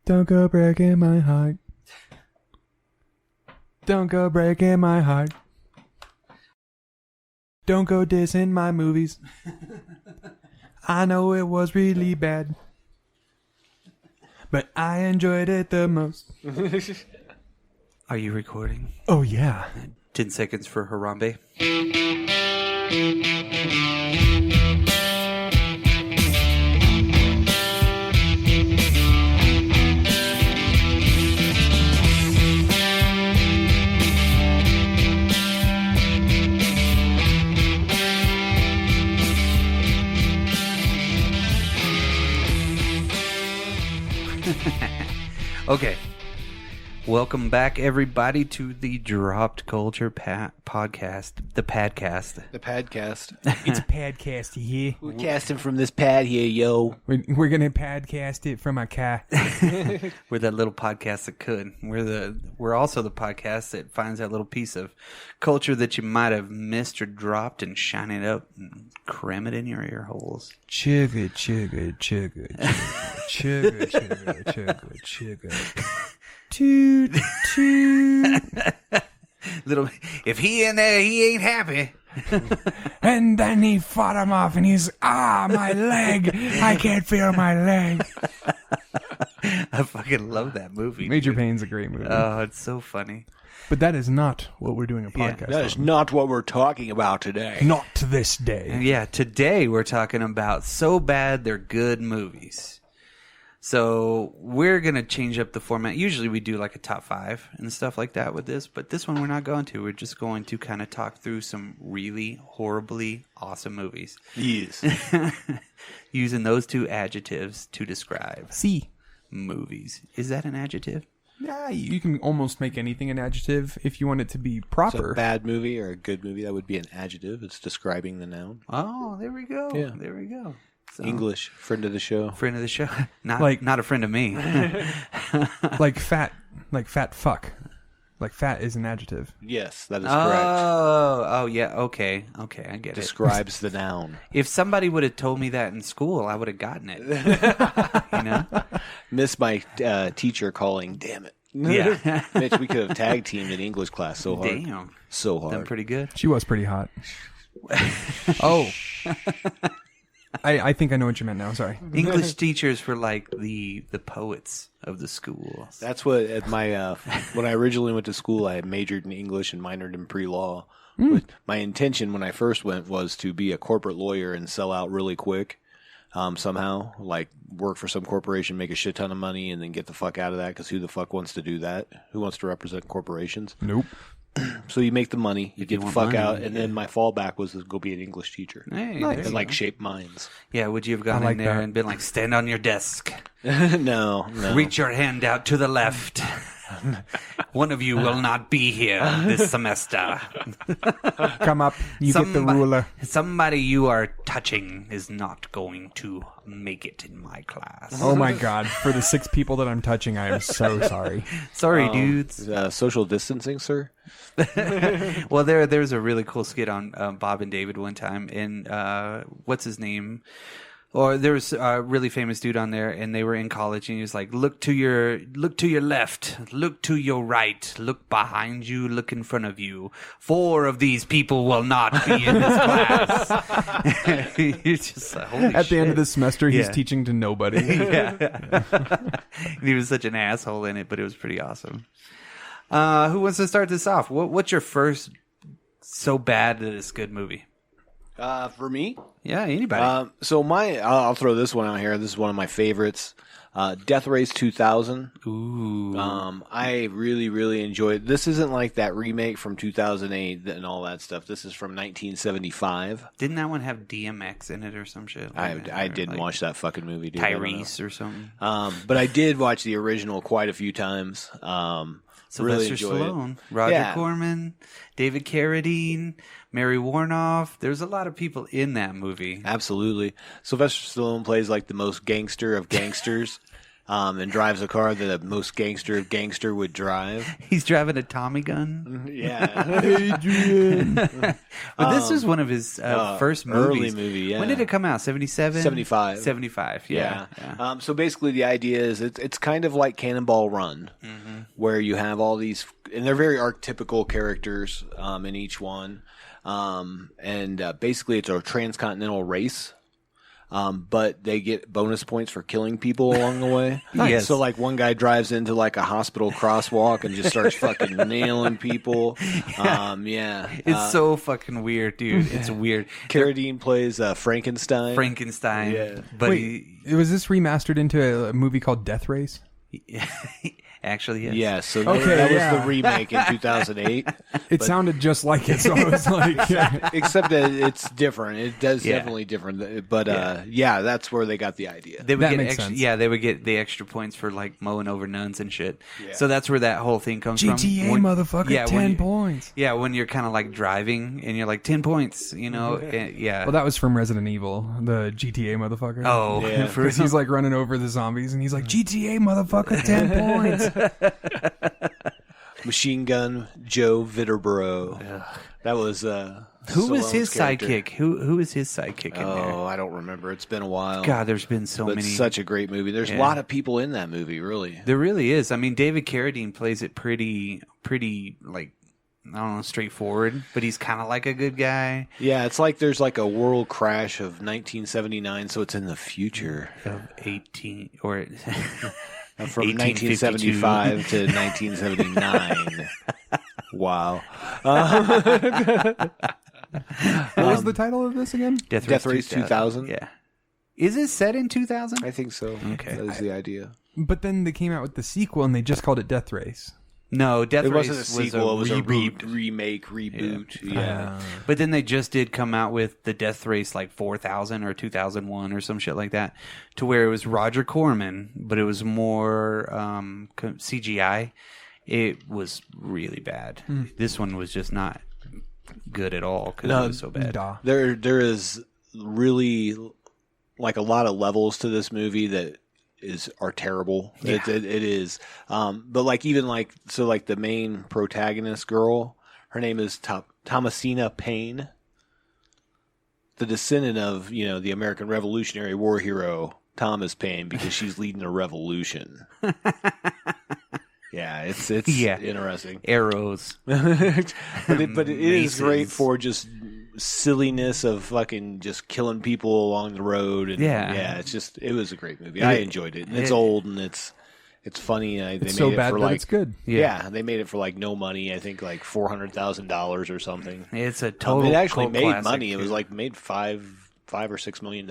Don't go breaking my heart. Don't go breaking my heart. Don't go dissing my movies. I know it was really bad, but I enjoyed it the most. Are you recording? Oh, yeah. 10 seconds for Harambe. Okay. Welcome back, everybody, to the Dropped Culture podcast. The Padcast. The Padcast. It's a padcast here. We're casting from this pad here, yo. We're going to padcast it from a car. We're that little podcast that could. We're also the podcast that finds that little piece of culture that you might have missed or dropped and shine it up and cram it in your ear holes. Chugga, chugga, chugga, chugga, chugga, chugga, chugga. Toot, toot. Little, if he in there, he ain't happy. And then he fought him off and he's, my leg. I can't feel my leg. I fucking love that movie. Major Payne's a great movie. Oh, it's so funny. But that is not what we're doing a podcast That is on. not what we're talking about today. Not to this day. Yeah, today we're talking about so bad they're good movies. So we're going to change up the format. Usually we do like a top 5 and stuff like that with this, but this one we're not going to. We're just going to kind of talk through some really horribly awesome movies. Yes. Using those two adjectives to describe See. movies. Is that an adjective? Yeah, you can almost make anything an adjective if you want it to be So proper. a bad movie or a good movie, that would be an adjective. It's describing the noun. Oh, there we go. Yeah. There we go. So, English, friend of the show. friend of the show. Not a friend of me. like fat fuck. Like fat is an adjective. Yes, that is correct. Oh, yeah. Okay, I get it. Describes the noun. If somebody would have told me that in school, I would have gotten it. You know? Miss my teacher calling, damn it. Yeah. Mitch, we could have tag teamed in English class so hard. Damn. So Done hard. pretty good. She was pretty hot. Oh. I think I know what you meant now. Sorry. English teachers were like the poets of the school. That's what at my when I originally went to school, I majored in English and minored in pre-law. But my intention when I first went was to be a corporate lawyer and sell out really quick. Somehow, like work for some corporation, make a shit ton of money, and then get the fuck out of that. Because who the fuck wants to do that? Who wants to represent corporations? Nope. So you make the money, you get the want fuck money, out, and then my fallback was to go be an English teacher Hey, Nice. there and you like go. shape minds. Yeah, would you have gone I like in there that. and been like, stand on your desk, No. reach your hand out to the left. One of you will not be here this semester. Come up. You get the ruler. Somebody you are touching is not going to make it in my class. Oh my god. For the 6 people that I'm touching, I am so sorry. Sorry, dudes. Social distancing, sir. Well, there's a really cool skit on Bob and David one time, and what's his name? Or there was a really famous dude on there, and they were in college, and he was like, look to your left, look to your right, look behind you, look in front of you. 4 of these people will not be in this class. You're just like, holy At the end of shit. the semester, he's Yeah. teaching to nobody. Yeah. And he was such an asshole in it, but it was pretty awesome. Who wants to start this off? What's your first so bad that it's good movie? For me, Yeah, anybody. so I'll throw this one out here. This is one of my favorites. Death Race 2000. Ooh. I really, really enjoyed. This isn't like that remake from 2008 and all that stuff. This is from 1975. Didn't that one have DMX in it or some shit? Like that? I Or didn't like watch that fucking movie, dude. I don't know. Tyrese or something. But I did watch the original quite a few times. Really Sylvester enjoyed it. Stallone, Roger Yeah. Corman, David Carradine, Mary Warnoff. There's a lot of people in that movie. Absolutely. Sylvester Stallone plays like the most gangster of gangsters. and drives a car that a most gangster of gangster would drive. He's driving a Tommy gun. Yeah. Adrian. But this was one of his first movies. Early movie, yeah. When did it come out? 77? 75. 75, yeah. So basically the idea is it's kind of like Cannonball Run, where you have all these, and they're very archetypical characters in each one. And basically it's a transcontinental race. But they get bonus points for killing people along the way. Yes. So like one guy drives into like a hospital crosswalk and just starts fucking nailing people. It's so fucking weird, dude. It's weird. Carradine plays Frankenstein. Yeah. But Wait, was this remastered into a movie called Death Race? Actually, yes. Yeah, so Okay, that was yeah. the remake in 2008. It sounded just like it, so I was like, Except that it's different. It does definitely different. But that's where they got the idea. They would That get makes extra, sense. Yeah, they would get the extra points for like mowing over nuns and shit. Yeah. So that's where that whole thing comes from. GTA, When- motherfucker, yeah, when 10 you- points. Yeah, when you're kind of like driving and you're like 10 points, you know? Yeah. Well, that was from Resident Evil, the GTA motherfucker. Oh, Yeah. for Because he's like running over the zombies and he's like, GTA, motherfucker, 10 points. Machine Gun Joe Vitterborough. That was who was Stallone's his character. sidekick? Who was his sidekick in there? Oh, I don't remember. It's been a while. God, there's been so but many. it's such a great movie. There's a lot of people in that movie, really. There really is. I mean, David Carradine plays it pretty like, I don't know, straightforward, but he's kind of like a good guy. Yeah, it's like there's like a world crash of 1979, so it's in the future. Of 18 or From 1852. 1975 to 1979. Wow. What was the title of this again? Death Race 2000? Yeah. Is it set in 2000? I think so. Okay. That is the idea. But then they came out with the sequel and they just called it Death Race. No, Death It Race wasn't a sequel. It was reboot. a remake, reboot. Yeah. But then they just did come out with the Death Race like 4000 or 2001 or some shit like that, to where it was Roger Corman, but it was more CGI. It was really bad. This one was just not good at all because it was so bad. Duh. There is really like a lot of levels to this movie that are terrible. Yeah. It is. But like even like so like the main protagonist girl, her name is Thomasina Paine, the descendant of the American Revolutionary War hero Thomas Paine, because she's leading a revolution. Yeah, it's interesting. Arrows. but it is great Maces. for just silliness of fucking just killing people along the road, and it was a great movie. I enjoyed it. And it's old and it's funny. They It's made so it bad for that like, it's good. Yeah, they made it for like no money. I think like $400,000 or something. It's a total. It actually cult made classic, money. It too. was like made $5 or $6 million.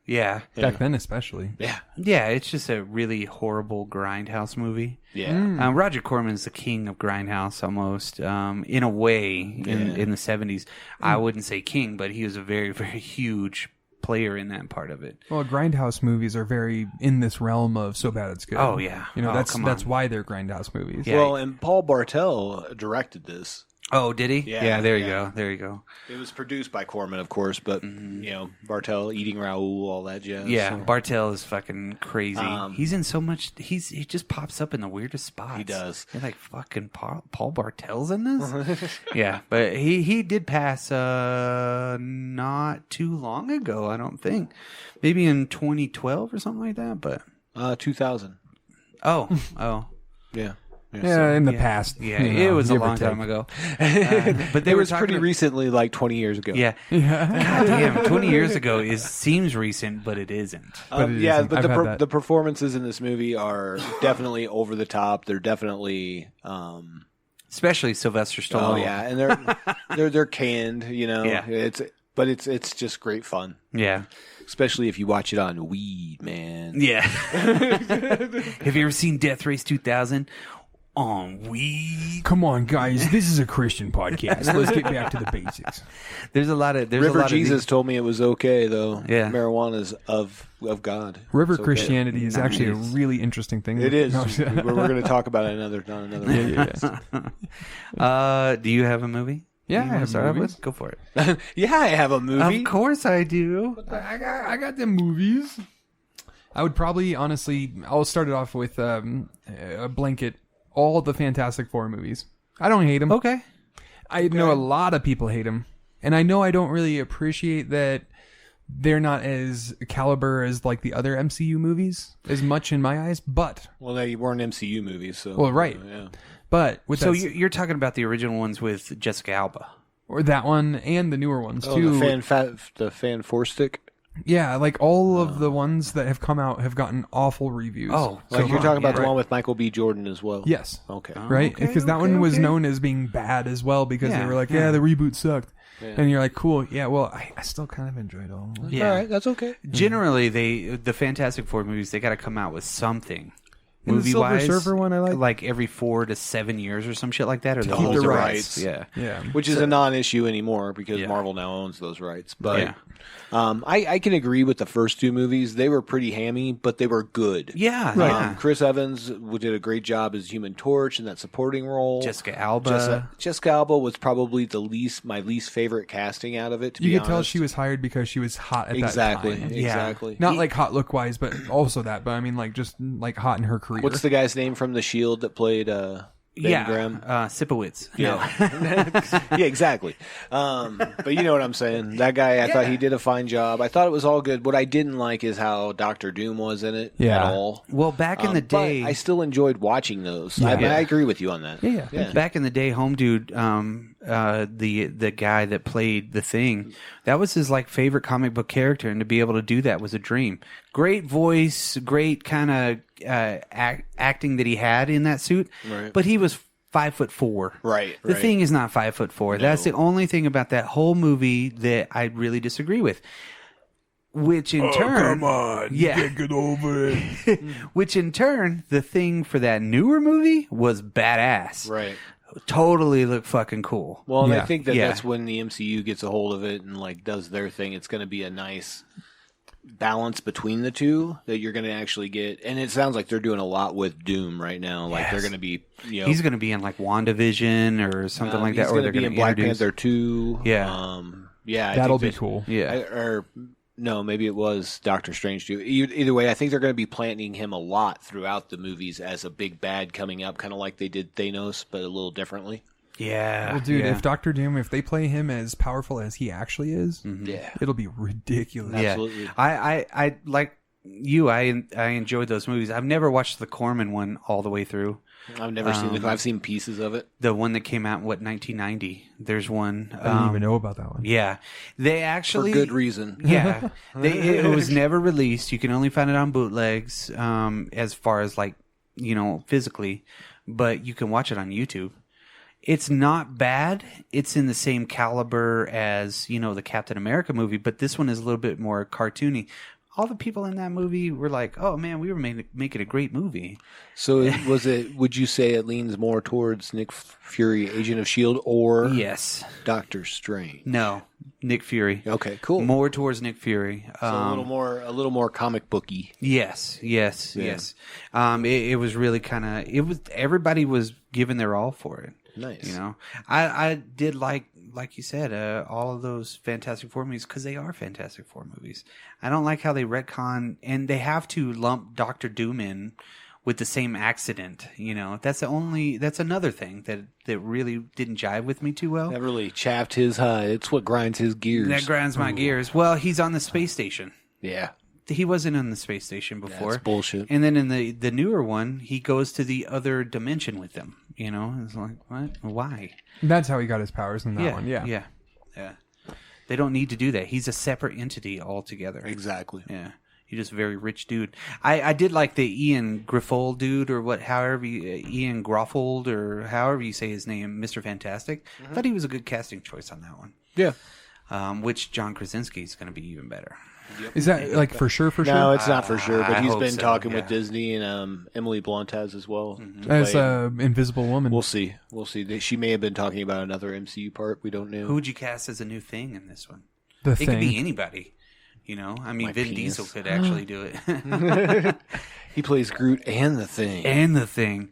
Yeah. Back then, especially. Yeah, Yeah, it's just a really horrible grindhouse movie. yeah. Roger Corman's the king of grindhouse almost, in a way, in the 70s. I wouldn't say king, but he was a very, very huge player in that part of it. Well, grindhouse movies are very in this realm of so bad it's good. Oh, yeah. That's come that's on. why they're grindhouse movies. Yeah. Well, and Paul Bartel directed this. Oh, did he? Yeah, there you yeah. go. There you go. It was produced by Corman, of course, but Bartel, Eating Raoul, all that jazz. Yeah, So- Bartel is fucking crazy. He's in so much. He just pops up in the weirdest spots. He does. You're like, fucking Paul Bartel's in this. Yeah, but he did pass not too long ago. I don't think, maybe in 2012 or something like that. But 2000. oh, Yeah. Yeah, in the past. yeah, you know, it was a give or long time take. ago. But they It were was talking pretty recently, like 20 years ago. Yeah. God damn, 20 years ago seems recent, but it isn't. But it yeah, isn't. but I've had that. the performances in this movie are definitely over the top. They're definitely, Especially Sylvester Stallone. oh yeah, and they're canned. Yeah. It's just great fun, Yeah. especially if you watch it on weed, man. Yeah. Have you ever seen Death Race 2000 on weed? Come on, guys. This is a Christian podcast. Let's get back to the basics. There's a lot of River Jesus told me it was okay though. Yeah. Marijuana's of God. River It's okay. Christianity is actually a really interesting thing. It is. No, We're going to talk about it on another. yeah. do you have a movie? Yeah, You I wanna have start off movies. with? Go for it. Yeah, I have a movie. Of course I do. I got the movies. I would probably, honestly, I'll start it off with a blanket, all the Fantastic Four movies. I don't hate them. Okay. I know a lot of people hate them. And I know I don't really appreciate that they're not as caliber as like the other MCU movies as much in my eyes, but... Well, they weren't MCU movies, so... Well, right. Yeah. But with So that, you're talking about the original ones with Jessica Alba. or that one and the newer ones Oh, too. the fan four stick? Yeah, like all of the ones that have come out have gotten awful reviews. Oh, Like you're talking about the right. one with Michael B. Jordan as well? Yes. Okay. Right? Because that one was known as being bad as well because they were like, yeah, the reboot sucked. Yeah. And you're like, cool. Yeah, well, I still kind of enjoyed all of them. Yeah. All right, that's okay. Generally, the Fantastic Four movies, they got to come out with something. And the Silver Movie-wise, Surfer one I like. every 4 to 7 years or some shit like that, or To keep hold the the rights. rights. Yeah. Which is a non-issue anymore because Yeah. Marvel now owns those rights. But Yeah. I can agree with the first two movies. They were pretty hammy, but they were good. Yeah, yeah. Chris Evans did a great job as Human Torch in that supporting role. Jessica Alba. Jessica Alba was probably my least favorite casting out of it. To You be could tell honest. she was hired because she was hot at exactly, that time. exactly. Not like hot look wise, but also that. But I mean, like just like hot in her career. What's the guy's name from The Shield that played Ben Graham? Sipowicz. Yeah, yeah, exactly. But you know what I'm saying. That guy, I thought he did a fine job. I thought it was all good. What I didn't like is how Doctor Doom was in it Yeah. at all. Well, back in the day, but I still enjoyed watching those. Yeah. I agree with you on that. Yeah. back in the day, Home Dude, the guy that played the Thing, that was his like favorite comic book character, and to be able to do that was a dream. Great voice, great kind of acting that he had in that suit, Right. but he was 5'4". Right. The right. Thing is not 5'4". That's the only thing about that whole movie that I really disagree with. Which in turn, come on, yeah, get over it. which in turn, the Thing for that newer movie was badass. Right. Totally look fucking cool. Well, and Yeah. I think that Yeah. that's when the MCU gets a hold of it and like does their thing. It's going to be a nice balance between the two that you're going to actually get. And it sounds like they're doing a lot with Doom right now. Like they're going to be, He's going to be in like WandaVision or something like that, he's or gonna they're be going in to Black introduce. Panther 2. Yeah. Yeah, I That'll think be cool. Yeah, no, maybe it was Doctor Strange too. Either way, I think they're going to be planting him a lot throughout the movies as a big bad coming up, kind of like they did Thanos, but a little differently. yeah. Well, dude, yeah. if Doctor Doom, if they play him as powerful as he actually is, Yeah, it'll be ridiculous. Yeah. absolutely. I like you. I enjoyed those movies. I've never watched the Corman one all the way through. I've never seen it. I've seen pieces of it. The one that came out in 1990. There's one. I didn't even know about that one. Yeah, they actually For good reason. Yeah, it was never released. You can only find it on bootlegs, as far as like physically, but you can watch it on YouTube. It's not bad. It's in the same caliber as the Captain America movie, but this one is a little bit more cartoony. All the people in that movie were like, "Oh man, we were making a great movie." So would you say it leans more towards Nick Fury, Agent of S.H.I.E.L.D., or Yes, Doctor Strange? no, Nick Fury. Okay, cool. More towards Nick Fury. So a little more comic booky. Yes. Yeah. It was really kind of. Everybody was giving their all for it. Nice. I did like you said, all of those Fantastic Four movies because they are Fantastic Four movies. I don't like how they retcon and they have to lump Doctor Doom in with the same accident. That's another thing that really didn't jive with me too well. That really chapped his hide. It's what grinds his gears. That grinds my gears. Well, he's on the space station. Yeah. He wasn't on the space station before. That's bullshit. And then in the newer one, he goes to the other dimension with them. It's like, what? Why? That's how he got his powers in that one. Yeah. Yeah. They don't need to do that. He's a separate entity altogether. Exactly. Yeah. He's just a very rich dude. I did like the Ian Griffold dude, or Ian Groffold, or however you say his name, Mr. Fantastic. I thought he was a good casting choice on that one. Yeah. Which John Krasinski is going to to be even better. Is that like for sure? No, it's not for sure, but I he's hope been so, talking with yeah. Disney, and Emily Blunt has as well. As Invisible Woman. We'll see. She may have been talking about another MCU part. We don't know. Who would you cast as a new Thing in this one? The It Thing. could be anybody. I mean, My Vin penis. Diesel could actually do it. He plays Groot and the Thing. And the Thing.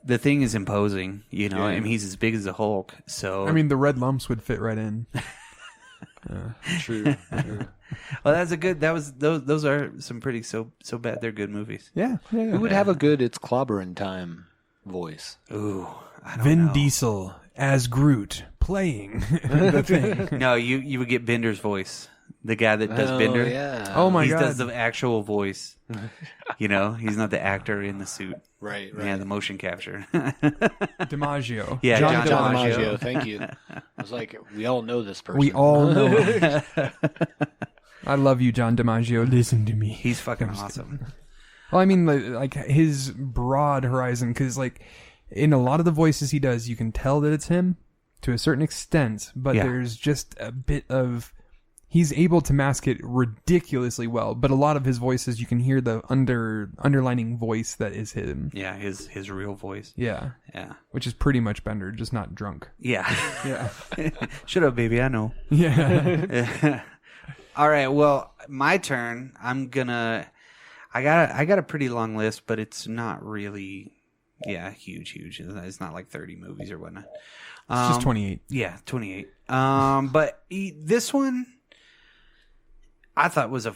The Thing is imposing, I mean, he's as big as the Hulk. So I mean, the red lumps would fit right in. True. Well, that's a good. That was those are some pretty so bad they're good movies. Yeah. Who would have a good "It's clobbering time" voice? Ooh, I don't Vin know. Diesel as Groot playing the thing. No, you would get Bender's voice. The guy that does Bender. Yeah. Oh my He god. does the actual voice. You know, he's not the actor in the suit. Right. Yeah, the motion capture. DiMaggio. Yeah, John John DiMaggio. Thank you. I was like, we all know this person. We all know him. I love you, John DiMaggio. Listen to me. He's fucking awesome. Well, I mean, like his broad horizon, because like in a lot of the voices he does, you can tell that it's him to a certain extent, but Yeah. there's just a bit of he's able to mask it ridiculously well. But a lot of his voices, you can hear the underlining voice that is him. Yeah, his real voice. Yeah, Yeah. which is pretty much Bender, just not drunk. Yeah. Yeah, Shut up, baby. I know. yeah. All right. Well, my turn. I got a pretty long list, but it's not really, huge. It's not like 30 movies or whatnot. It's just 28. Yeah, 28. But this one, I thought was a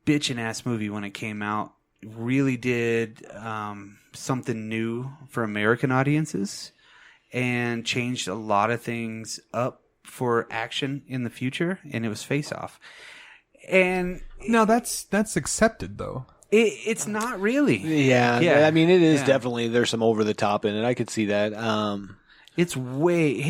bitchin' ass movie when it came out. It really did something new for American audiences and changed a lot of things up for action in the future. And it was Face Off. And No, that's accepted though. it's not really. Yeah. Yeah. I mean, it is Yeah. definitely, there's some over the top in it. I could see that. It's way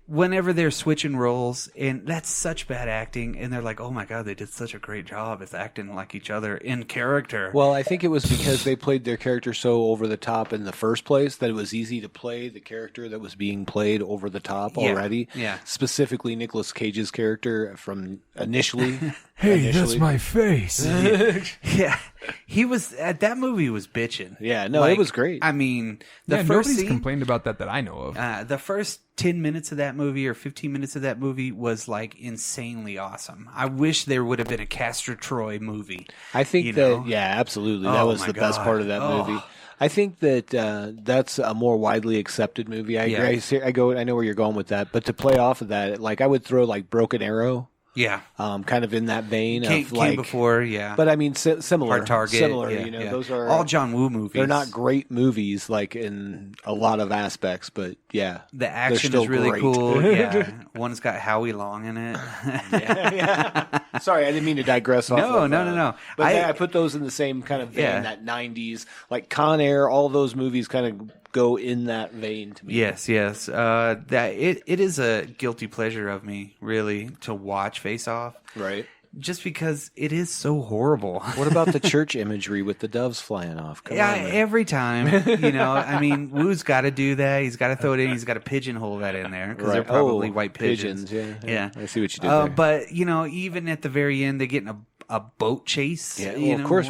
whenever they're switching roles, and that's such bad acting, and they're like, oh my god, they did such a great job as acting like each other in character. Well, I think it was because they played their character so over the top in the first place that it was easy to play the character that was being played over the top already. Yeah. Specifically, Nicolas Cage's character from initially. Hey, that's my face. Yeah, he was that movie was bitching. Yeah, no, it was great. I mean, the Yeah, first nobody's scene, complained about that I know of. the first 10 minutes of that movie or 15 minutes of that movie was like insanely awesome. I wish there would have been a Castor Troy movie. I think you that, know? yeah, absolutely. Oh, That was my the best God. part of that Oh. movie. I think that that's a more widely accepted movie. I Yeah. agree. I know where you're going with that. But to play off of that, like I would throw like Broken Arrow, Yeah, kind of in that vein came of like before. Yeah, But I mean, similar. Hard Target. Similar, yeah, you know, yeah. those are all John Woo movies. They're not great movies, like in a lot of aspects, but yeah, The action still is really great. cool. Yeah, one's got Howie Long in it. yeah. Sorry, I didn't mean to digress off. No, of, no. But I I put those in the same kind of vein, Yeah. that '90s, like Con Air. All those movies kind of go in that vein to me. Yes. That it is a guilty pleasure of me, really, to watch Face Off, Right. just because it is so horrible. What about the church imagery with the doves flying off? Come Yeah, on, man. every time, you know. I mean, Woo's got to do that. He's got to throw it in. He's got to pigeonhole that in there because they're Right. probably Oh, white pigeons. Yeah. I see what you did there. But you know, even at the very end, they get in a boat chase. Yeah, you well, know, of course.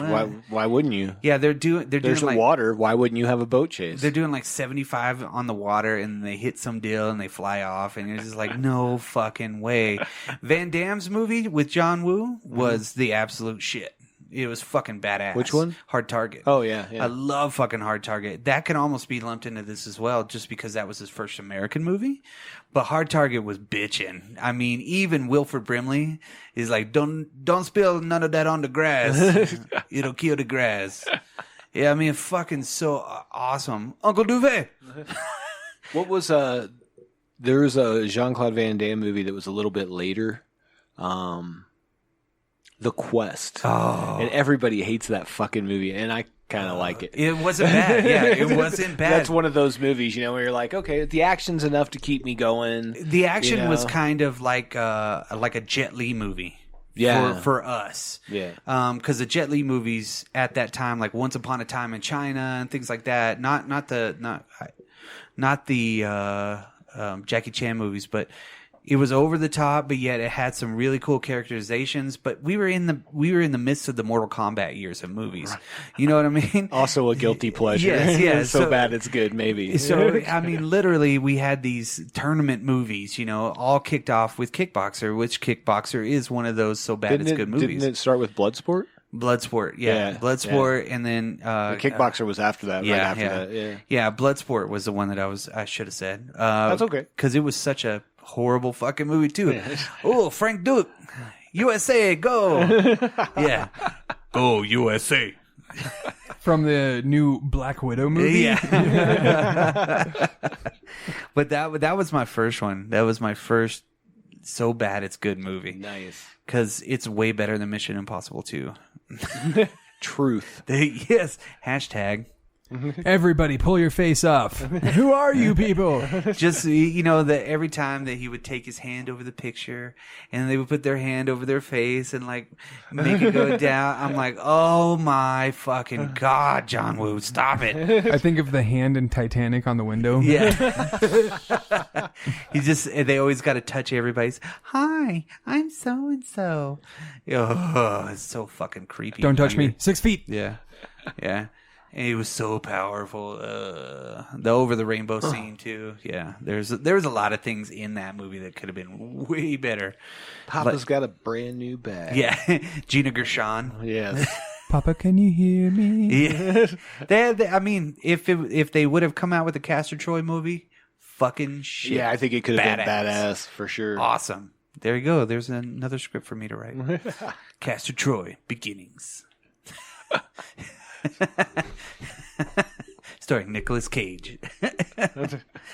Why wouldn't you? Yeah, they're doing There's like water. Why wouldn't you have a boat chase? they're doing like 75 on the water, and they hit some deal and they fly off, and it's just like no fucking way. Van Damme's movie with John Woo was the absolute shit. It was fucking badass. Which one? Hard Target. Oh yeah. I love fucking Hard Target. That can almost be lumped into this as well, just because that was his first American movie. But Hard Target was bitchin'. I mean, even Wilford Brimley is like, don't spill none of that on the grass. It'll kill the grass. Yeah, I mean, fucking so awesome. Uncle Duvet. What was there was a Jean-Claude Van Damme movie that was a little bit later. The Quest. Oh. And everybody hates that fucking movie, and I kind of like it. It wasn't bad. Yeah, it wasn't bad. That's one of those movies, you know, where you're like, okay, the action's enough to keep me going. The action you know? was kind of like a Jet Li movie. Yeah. For us. Yeah. Because the Jet Li movies at that time, like Once Upon a Time in China and things like that, not the Jackie Chan movies, but it was over the top, but yet it had some really cool characterizations. But we were in the midst of the Mortal Kombat years of movies. You know what I mean? Also a guilty pleasure. Yes. so bad it's good, maybe. So, I mean, literally, we had these tournament movies, you know, all kicked off with Kickboxer, which Kickboxer is one of those so bad it's good movies. Didn't it start with Bloodsport? Bloodsport, Yeah, Bloodsport, and then The Kickboxer was after that, yeah, right after that. Yeah. yeah. Bloodsport was the one that I should have said. That's okay. Because it was such a horrible fucking movie too. Oh, Frank Duke, USA, go! Yeah, go USA. From the new Black Widow movie. Yeah. But that was my first one. That was my first so bad it's good movie. Nice. Because it's way better than Mission Impossible 2. Truth. Yes. Hashtag. Everybody pull your face up. Who are you people? Just, you know, that every time that he would take his hand over the picture and they would put their hand over their face and like make it go down. I'm like, oh my fucking God, John Woo, stop it. I think of the hand in Titanic on the window. Yeah. They always got to touch everybody's, hi, I'm so-and-so. Oh, it's so fucking creepy. Don't touch me. 6 feet. Yeah. Yeah. And he was so powerful. The over the rainbow scene too. Yeah, there's a lot of things in that movie that could have been way better. Papa's got a brand new bag. Yeah, Gina Gershon. Yes. Papa, can you hear me? Yeah. I mean, if they would have come out with a Castor Troy movie, fucking shit. Yeah, I think it could have been badass for sure. Awesome. There you go. There's another script for me to write. Castor Troy beginnings. Starring Nicolas Cage.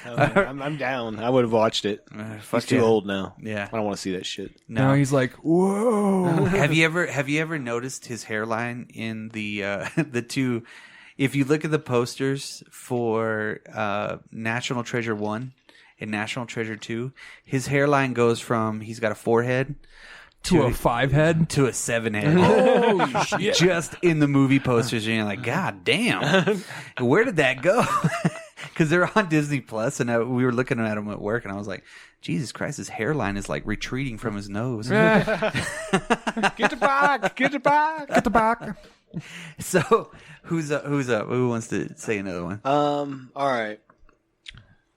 I'm down. I would have watched it. He's too old now. Yeah, I don't want to see that shit. No, Now he's like, whoa. Have you ever noticed his hairline in the the two? If you look at the posters for National Treasure 1 and National Treasure 2, his hairline goes from he's got a 4-head To a 5-head? to a 7-head. Oh, shit. Just in the movie posters, and you're like, God damn, where did that go? Because they're on Disney Plus, and we were looking at them at work, and I was like, Jesus Christ, his hairline is like retreating from his nose. Get the back! Get the back! Get the back. So, who's up? Who wants to say another one? All right.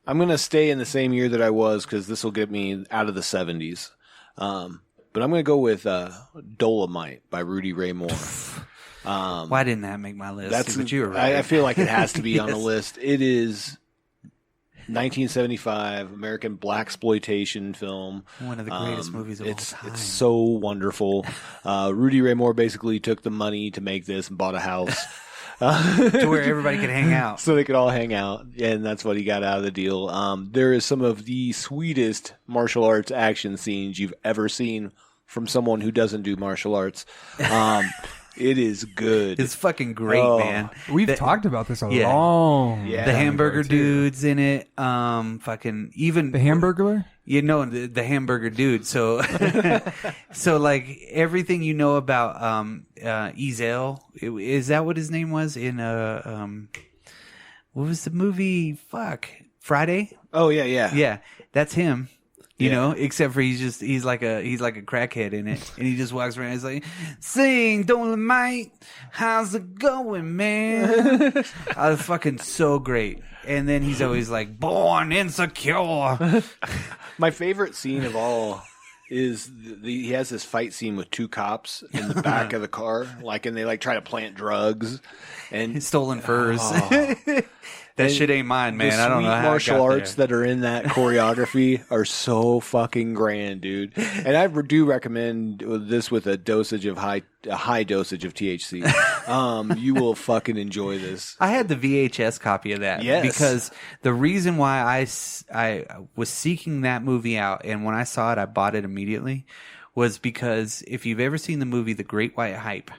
I'm gonna stay in the same year that I was because this will get me out of the 70s. But I'm going to go with Dolomite by Rudy Ray Moore. Why didn't that make my list? That's But you were right. I feel like it has to be on the Yes. list. It is 1975 American blaxploitation film. One of the greatest movies of all It's time. so wonderful. Rudy Ray Moore basically took the money to make this and bought a house. To where everybody could hang out. So they could all hang out, and that's what he got out of the deal. There is some of the sweetest martial arts action scenes you've ever seen from someone who doesn't do martial arts. It is good. It's fucking great, man. We've talked about this a Yeah. long Yeah. The time hamburger ago, too. dude's in it. Fucking even The Hamburglar? You know the hamburger dude. So, so like everything you know about Ezel, is that what his name was in what was the movie? Fuck, Friday. Oh yeah. Yeah, that's him. You Yeah. know, except for he's like a crackhead in it, and he just walks around. He's like, "Sing, Dolomite, how's it going, man?" Fucking so great. And then he's always like, "Born insecure." My favorite scene of all is he has this fight scene with two cops in the back of the car, and they try to plant drugs and Stolen furs. Oh. That shit ain't mine, man. The I don't know sweet how martial I got arts that are in that choreography are so fucking grand, dude. And I do recommend this with a high dosage of THC. You will fucking enjoy this. I had the VHS copy of that. Yes. Because the reason why I was seeking that movie out, and when I saw it, I bought it immediately, was because if you've ever seen the movie The Great White Hype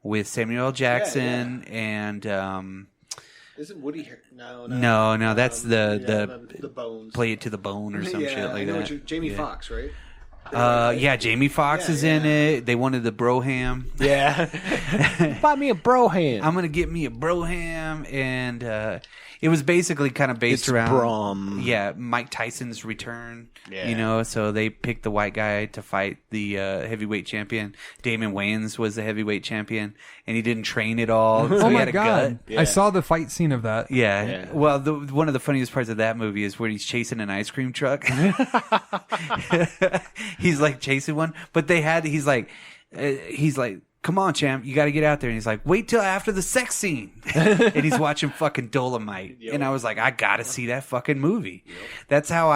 with Samuel L. Jackson and Isn't Woody here? no, that's the Bones. Play It to the Bone or some shit like that. Jamie Foxx, right? Jamie Foxx is in it. They wanted the Broham. Yeah. Buy me a Broham. I'm gonna get me a Broham, and it was basically kind of based around Brom. Mike Tyson's return. Yeah. You know, so they picked the white guy to fight the heavyweight champion. Damon Wayans was the heavyweight champion, and he didn't train at all. So Oh he my had a gut. god! Yeah. I saw the fight scene of that. Yeah. Yeah. Well, one of the funniest parts of that movie is where he's chasing an ice cream truck. He's like chasing one, but he's like come on, champ, you got to get out there. And he's like, wait till after the sex scene. And he's watching fucking Dolomite. Yep. And I was like, I got to see that fucking movie. Yep. That's how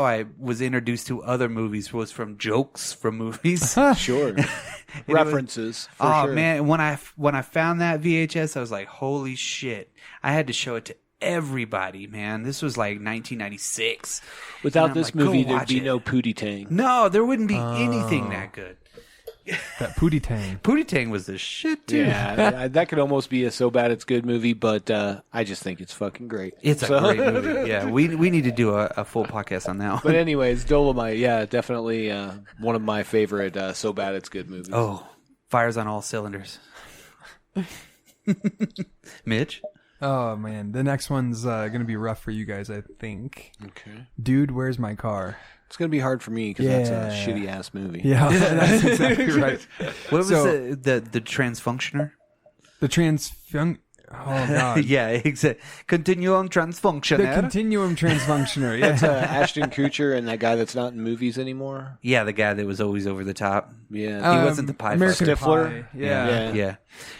I was introduced to other movies, was from jokes from movies. Sure. References. Sure. Man, when I found that VHS, I was like, holy shit. I had to show it to everybody, man. This was like 1996. Without this movie, there'd be no Pootie Tang. No, there wouldn't be anything that good. That Pootie Tang. Pootie Tang was the shit, too. Yeah, that could almost be a So Bad It's Good movie, but I just think it's fucking great. It's a great movie. Yeah, we need to do a full podcast on that one. But anyways, Dolomite, yeah, definitely one of my favorite So Bad It's Good movies. Oh, fires on all cylinders. Mitch? Oh, man. The next one's going to be rough for you guys, I think. Okay. Dude, Where's My Car? It's going to be hard for me because that's a shitty-ass movie. Yeah, that's exactly right. What was the transfunctioner? The transfunc... Oh, God. Yeah, exactly. Continuum transfunctioner. The continuum transfunctioner. Yeah. That's Ashton Kutcher and that guy that's not in movies anymore. Yeah, the guy that was always over the top. Yeah. He wasn't the pie American Stifler. Pie. Yeah.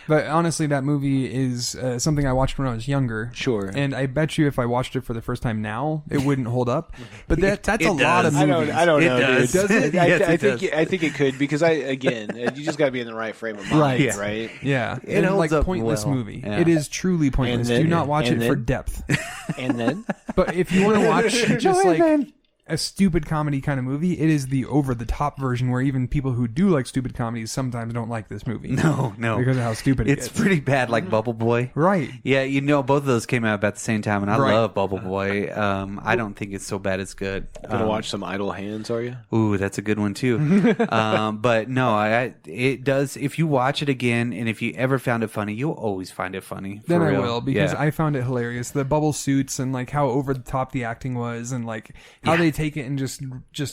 But honestly, that movie is something I watched when I was younger. Sure. And I bet you if I watched it for the first time now, it wouldn't hold up. But that's a It lot of does. movies. I don't It know, does. dude. Does it? Yes, I it think does. I think it could because you just got to be in the right frame of mind, Right. right? Yeah. It and holds like up pointless well. movie. Yeah. It is truly pointless. And then- Do not watch and it for then- depth. And then But if you want to watch just like a stupid comedy kind of movie, it is the over-the-top version where even people who do like stupid comedies sometimes don't like this movie. No. Because of how stupid it It's gets. pretty bad, like Bubble Boy. Right. Yeah, both of those came out about the same time, and I Right. love Bubble Boy. I don't think it's so bad it's good. gonna watch some Idle Hands, are you? Ooh, that's a good one too. But no, it does. If you watch it again, and if you ever found it funny, you'll always find it funny. Then for I real. will, because Yeah. I found it hilarious. The bubble suits and like how over the top the acting was, and like how they take it and just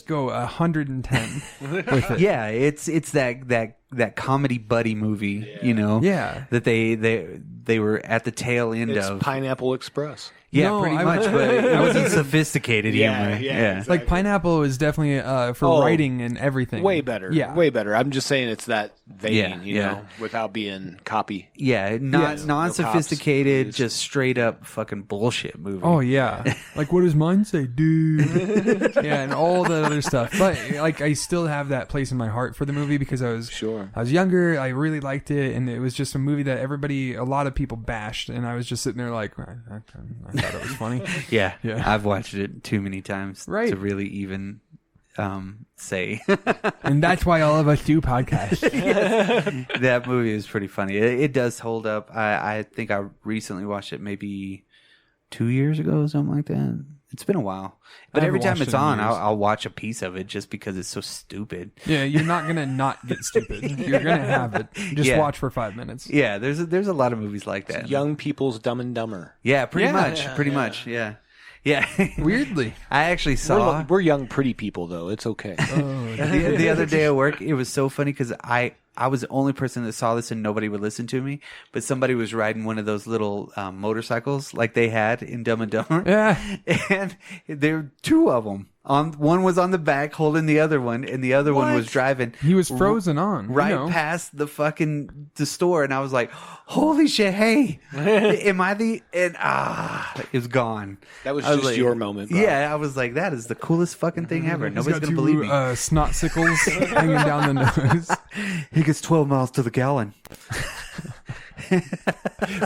go 110 with it. Yeah, it's that comedy buddy movie, Yeah. that they were at the tail end It's of. Pineapple Express. Yeah, No, pretty I- much, but it wasn't sophisticated Yeah, humor. yeah, exactly. Like Pineapple is definitely for writing and everything. Way better. Yeah. Way better. I'm just saying it's that vein, Yeah, you yeah. know, without being copy. Yeah, non-sophisticated, just straight up fucking bullshit movie. Oh yeah. Like what does mine say, dude? Yeah, and all that other stuff. But like I still have that place in my heart for the movie because I was younger, I really liked it, and it was just a movie that a lot of people bashed, and I was just sitting there like I thought it was funny. Yeah, Yeah. I've watched it too many times Right. to really even say. And that's why all of us do podcasts. That movie is pretty funny. It does hold up. I think I recently watched it maybe 2 years ago, something like that. It's been a while. But I every haven't time watched it's it in on, years. I'll watch a piece of it just because it's so stupid. Yeah, you're not gonna not get stupid. You're gonna have it. Just Yeah. watch for 5 minutes. Yeah, there's a lot of movies like that. Young people's Dumb and Dumber. Yeah, pretty Yeah. much. Yeah. Yeah. Weirdly. I actually saw We're young, pretty people, though. It's okay. the other day at work, it was so funny because I was the only person that saw this and nobody would listen to me. But somebody was riding one of those little motorcycles like they had in Dumb and Dumber. Yeah. And there were two of them. One was on the back holding the other one, and the other one was driving. He was frozen on. Right past the store, and I was like, "Holy shit! Hey, am I the?" And it was gone. That was I just like, your moment, bro. Yeah, I was like, "That is the coolest fucking thing ever." Nobody's gonna believe me. Snot sickles hanging down the nose. He gets 12 miles to the gallon.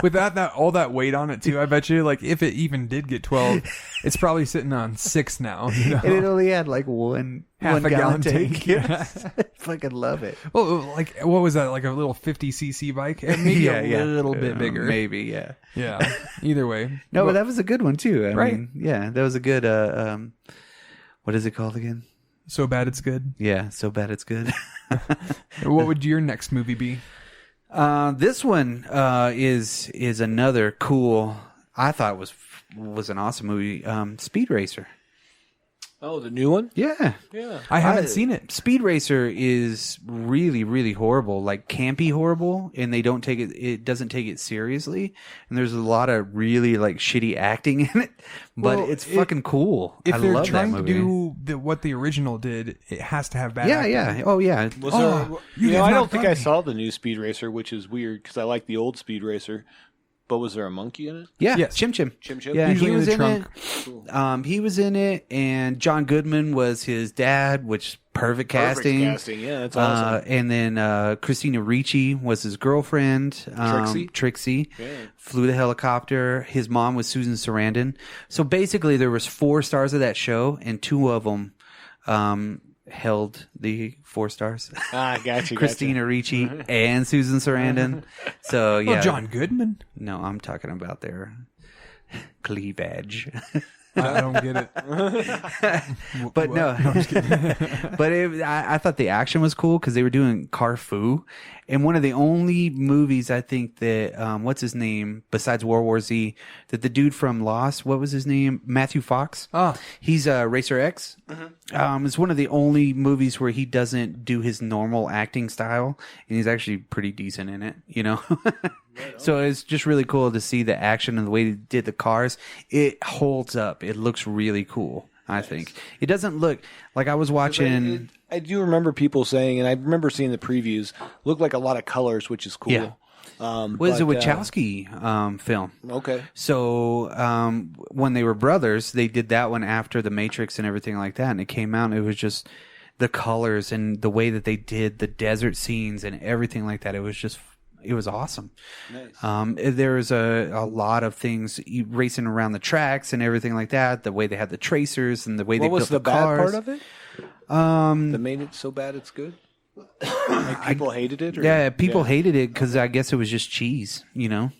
With that all that weight on it too, I bet you, like, if it even did get 12, it's probably sitting on 6 now. You know? And it only had like one Half a gallon tank. Yes. I fucking love it. Well, like, what was that? Like a little 50cc bike? Maybe a little bit bigger. Maybe, yeah. Yeah. Either way. No, but that was a good one too. I Right. mean, yeah, that was a good. What is it called again? So bad it's good. Yeah, so bad it's good. What would your next movie be? This one is another cool. I thought was an awesome movie. Speed Racer. Oh, the new one? Yeah. I haven't seen it. Speed Racer is really, really horrible, like campy horrible, and they don't take it. It doesn't take it seriously, and there's a lot of really like shitty acting in it, but it's fucking cool. If I they're love trying that to movie. do what the original did, it has to have bad. Yeah, acting. yeah. Oh, yeah. Was there, you I guys don't not think I funny. saw the new Speed Racer, which is weird because I like the old Speed Racer. But was there a monkey in it? Yeah, Yes. Chim Chim. Chim Chim? Yeah, Usually he in was the in trunk. it. He was in it, and John Goodman was his dad, which perfect casting. Perfect casting, yeah, that's awesome. And then Christina Ricci was his girlfriend. Trixie. Yeah. Flew the helicopter. His mom was Susan Sarandon. So basically, there was 4 stars of that show, and 2 of them held the 4 stars. Gotcha. Christina Ricci and Susan Sarandon. So yeah, John Goodman. No, I'm talking about their cleavage. I don't get it. But no, I'm just kidding. but I thought the action was cool because they were doing Carfu, and one of the only movies I think that what's his name besides World War Z, that the dude from Lost, what was his name, Matthew Fox, he's Racer X. It's one of the only movies where he doesn't do his normal acting style, and he's actually pretty decent in it, you know. So it's just really cool to see the action and the way they did the cars. It holds up. It looks really cool, I think. It doesn't look like I was watching. I do remember people saying, and I remember seeing the previews, look like a lot of colors, which is cool. Yeah. Was a Wachowski film. Okay. So when they were brothers, they did that one after The Matrix and everything like that, and it came out, and it was just the colors and the way that they did the desert scenes and everything like that. It was awesome. Nice. There was a lot of things racing around the tracks and everything like that. The way they had the tracers and the way they built the cars. What was the bad part of it? That made it so bad it's good? Like people hated it? Or? Yeah, people hated it because I guess it was just cheese, you know?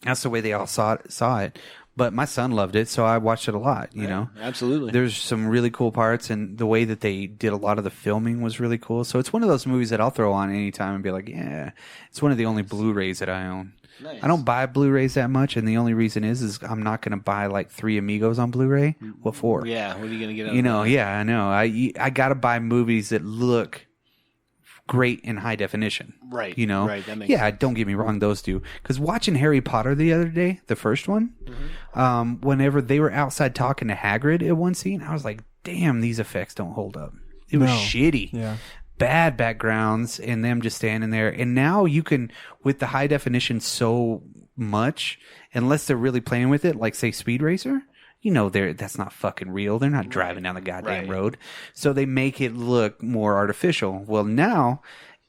That's the way they all saw it. But my son loved it, so I watched it a lot, you know? Absolutely. There's some really cool parts, and the way that they did a lot of the filming was really cool. So it's one of those movies that I'll throw on anytime and be like, yeah. It's one of the only Blu-rays that I own. Nice. I don't buy Blu-rays that much, and the only reason is I'm not going to buy like 3 Amigos on Blu-ray. What for? Yeah, what are you going to get out You of know, that? yeah, I know. I got to buy movies that look great in high definition. Right. You know? Right, that makes sense. Don't get me wrong, those do. Because watching Harry Potter the other day, the first one, whenever they were outside talking to Hagrid at one scene, I was like, damn, these effects don't hold up. It was shitty. Yeah. Bad backgrounds and them just standing there. And now you can, with the high definition so much, unless they're really playing with it, like say Speed Racer, you know, that's not fucking real. They're not driving down the goddamn road. So they make it look more artificial. Well, now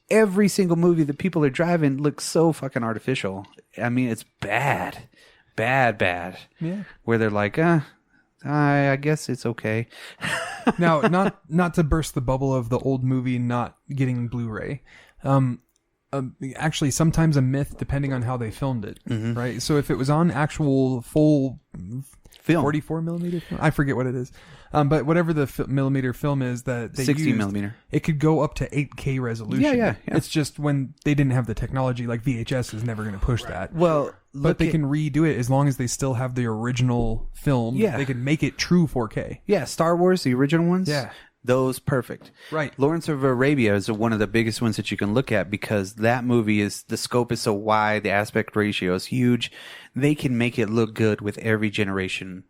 every single movie that people are driving looks so fucking artificial. I mean, it's bad. Bad. Yeah. Where they're like, I guess it's okay. Now, not to burst the bubble of the old movie not getting Blu-ray. Actually, sometimes a myth depending on how they filmed it, right? So if it was on actual full Film. 44 millimeter film, I forget what it is, but whatever the millimeter film is that they 60 used, millimeter. it could go up to 8K resolution. Yeah. It's just when they didn't have the technology, like VHS is never going to push that. Well, But they can redo it as long as they still have the original film. Yeah. They can make it true 4K. Yeah, Star Wars, the original ones. Yeah. Those perfect. Right. Lawrence of Arabia is one of the biggest ones that you can look at because that movie the scope is so wide, the aspect ratio is huge. They can make it look good with every generation.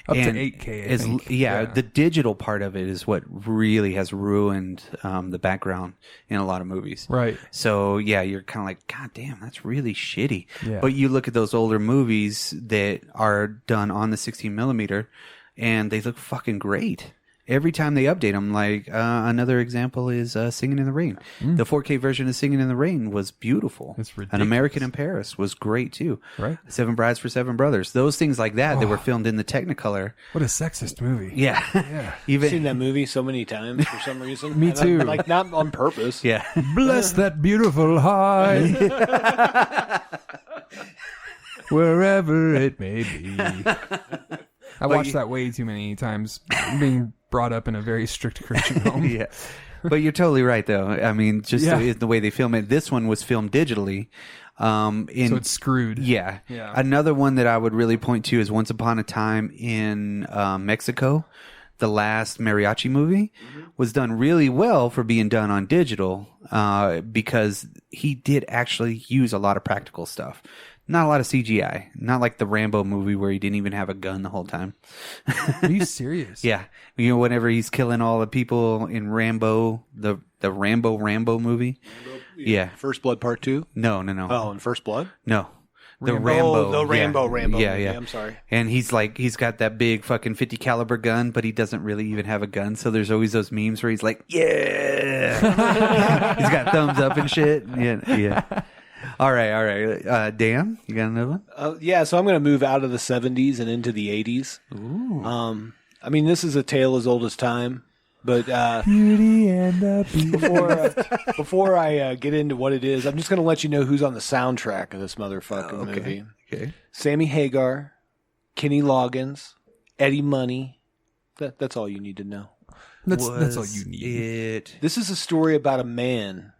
Up to 8K, I think. Yeah, the digital part of it is what really has ruined the background in a lot of movies. Right. So, yeah, you're kind of like, God damn, that's really shitty. Yeah. But you look at those older movies that are done on the 16 millimeter, and they look fucking great. Every time they update them, like another example is Singing in the Rain. The 4K version of Singing in the Rain was beautiful. It's ridiculous. An American in Paris was great too. Right. 7 Brides for 7 Brothers. Those things like that were filmed in the Technicolor. What a sexist movie. Yeah. Yeah. I've seen that movie so many times for some reason. Me And too. like, not on purpose. Yeah. Bless that beautiful heart. Wherever it may be. I watched that way too many times, being brought up in a very strict Christian home. Yeah. But you're totally right, though. I mean, just the way they film it. This one was filmed digitally. So it's screwed. Yeah. Yeah. Another one that I would really point to is Once Upon a Time in Mexico. the last mariachi movie, was done really well for being done on digital, because he did actually use a lot of practical stuff. Not a lot of CGI. Not like the Rambo movie where he didn't even have a gun the whole time. Are you serious? Yeah. You know, whenever he's killing all the people in Rambo, the Rambo movie. Yeah. First Blood Part 2? No. Oh, in First Blood? No. The Rambo. The Rambo. Yeah, movie. yeah. I'm sorry. And he's got that big fucking 50 caliber gun, but he doesn't really even have a gun. So there's always those memes where he's like, yeah. He's got thumbs up and shit. Yeah. All right. Dan, you got another one? Yeah, so I'm going to move out of the 70s and into the 80s. Ooh. I mean, this is a tale as old as time, but Beauty and the Beast. before I get into what it is, I'm just going to let you know who's on the soundtrack of this motherfucking movie. Okay. Sammy Hagar, Kenny Loggins, Eddie Money. That's all you need to know. That's all you need. This is a story about a man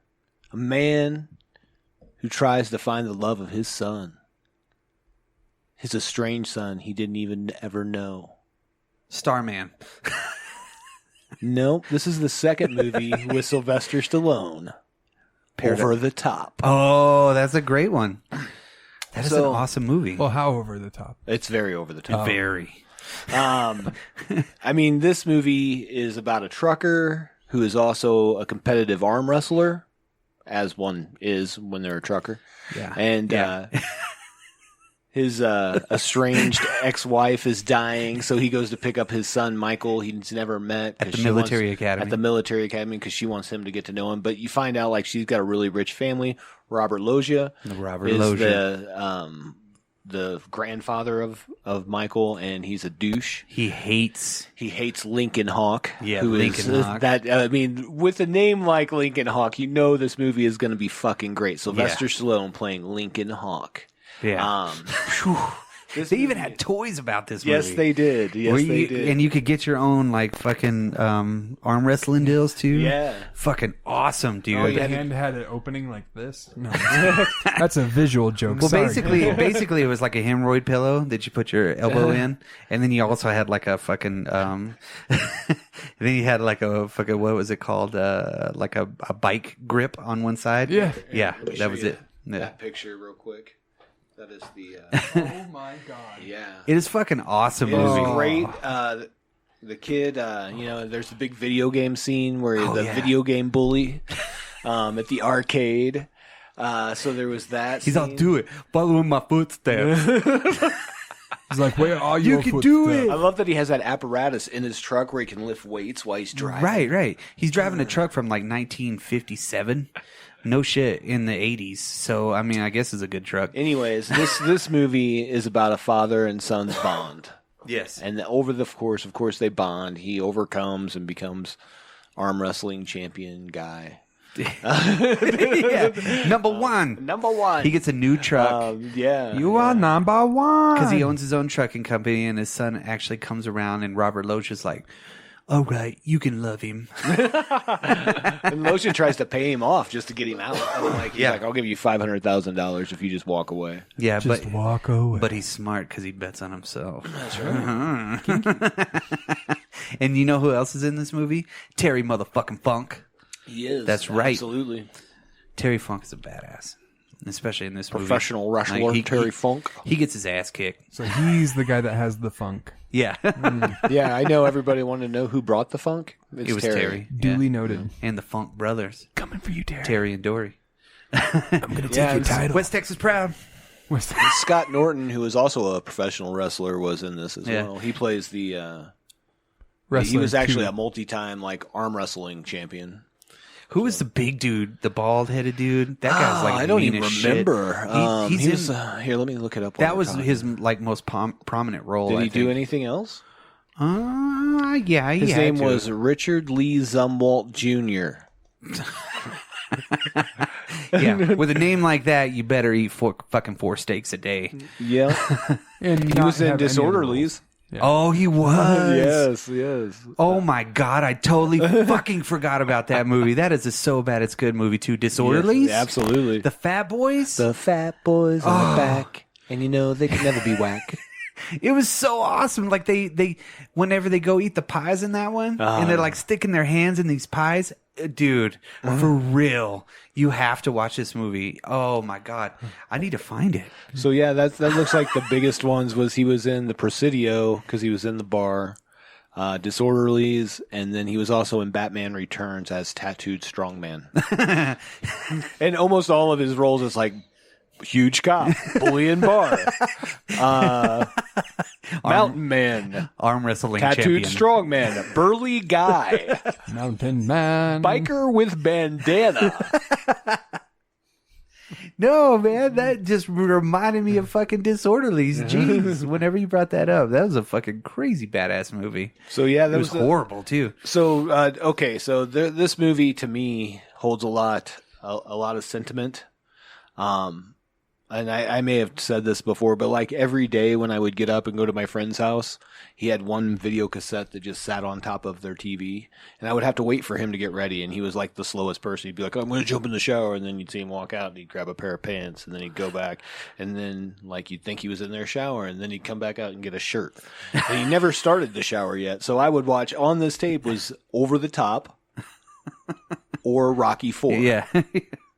who tries to find the love of his son. His estranged son he didn't even ever know. Starman. Nope, this is the second movie with Sylvester Stallone. Over the Top. Oh, that's a great one. That is an awesome movie. Well, how over the top? It's very over the top. Very. I mean, this movie is about a trucker who is also a competitive arm wrestler, as one is when they're a trucker. Yeah. And his estranged ex-wife is dying, so he goes to pick up his son, Michael, he's never met. At the military academy. At the military academy, because she wants him to get to know him. But you find out, like, she's got a really rich family. Robert Loggia is the grandfather of Michael, and he's a douche. He hates Lincoln Hawk. Yeah, who Lincoln is Hawk. That I mean, with a name like Lincoln Hawk, you know this movie is going to be fucking great. Sylvester Stallone playing Lincoln Hawk. Yeah. They even had toys about this movie. Yes, they did. They did. And you could get your own, like, fucking arm wrestling deals, too. Yeah. Fucking awesome, dude. Oh, the hand had an opening like this? No. That's a visual joke. Well, Sorry. basically, it was like a hemorrhoid pillow that you put your elbow in, and then you also had like a fucking, then you had like a fucking, what was it called? Like a bike grip on one side. Yeah. Yeah, that was it. Yeah. That picture real quick. That is the... Oh, my God. Yeah. It is fucking awesome It movie. is great. The kid, there's the big video game scene where he's the video game bully at the arcade. So there was that He's scene. all, do it. Follow in my footsteps. He's like, where are you? You can do it. I love that he has that apparatus in his truck where he can lift weights while he's driving. Right. He's driving a truck from like 1957. No shit, in the 80s. So, I mean, I guess it's a good truck. Anyways, this movie is about a father and son's bond. Yes. And over the course, of course, they bond. He overcomes and becomes arm wrestling champion guy. Yeah. Number one. He gets a new truck. You are number one. Because he owns his own trucking company, and his son actually comes around, and Robert Loggia's like, all right, you can love him. And Lotion tries to pay him off just to get him out. He's like, I'll give you $500,000 if you just walk away. Yeah, Just walk away. But he's smart because he bets on himself. That's right. And you know who else is in this movie? Terry motherfucking Funk. He is. That's right. Absolutely. Terry Funk is a badass. Especially in this movie. Professional wrestler, Terry Funk. He gets his ass kicked. So he's the guy that has the funk. Yeah. Yeah, I know everybody wanted to know who brought the funk. It was Terry. Duly noted. And the Funk brothers. Coming for you, Terry. Terry and Dory. I'm going to take your title. West Texas proud. Scott Norton, who is also a professional wrestler, was in this as well. He plays the... he was actually a multi-time arm wrestling champion. Who was the big dude, the bald-headed dude? That guy's I don't even remember. Here, let me look it up. That was his most prominent role. Did he do anything else? Yeah. His name was Richard Lee Zumwalt Jr. Yeah, with a name like that, you better eat four steaks a day. Yeah, and he was in Disorderlies. Yeah. Oh, he was. Yes. Oh my God, I totally fucking forgot about that movie. That is a so bad it's good movie too. Disorderlies? Yes, absolutely. The Fat Boys? The Fat Boys are back, and you know they can never be whack. It was so awesome. Like they whenever they go eat the pies in that one, and they're like sticking their hands in these pies. Dude, for real, you have to watch this movie. Oh my God, I need to find it. So yeah, that looks like the biggest ones was he was in the Presidio because he was in the bar, Disorderlies, and then he was also in Batman Returns as Tattooed Strongman. And almost all of his roles is like huge cop, bully in bar, mountain man, arm wrestling tattooed champion. strongman, burly guy, Mountain man. biker with bandana. No, man, that just reminded me of fucking Disorderlies. Jeez, whenever you brought that up, that was a fucking crazy badass movie. So yeah, that It was horrible too. So okay, so this movie to me holds a lot of sentiment. And I may have said this before, but like every day when I would get up and go to my friend's house, he had one video cassette that just sat on top of their TV, and I would have to wait for him to get ready. And he was like the slowest person. He'd be like, "I'm going to jump in the shower," and then you'd see him walk out, and he'd grab a pair of pants, and then he'd go back, and then like you'd think he was in there shower, and then he'd come back out and get a shirt. And he never started the shower yet, so I would watch on this tape was Over the Top or Rocky IV. Yeah.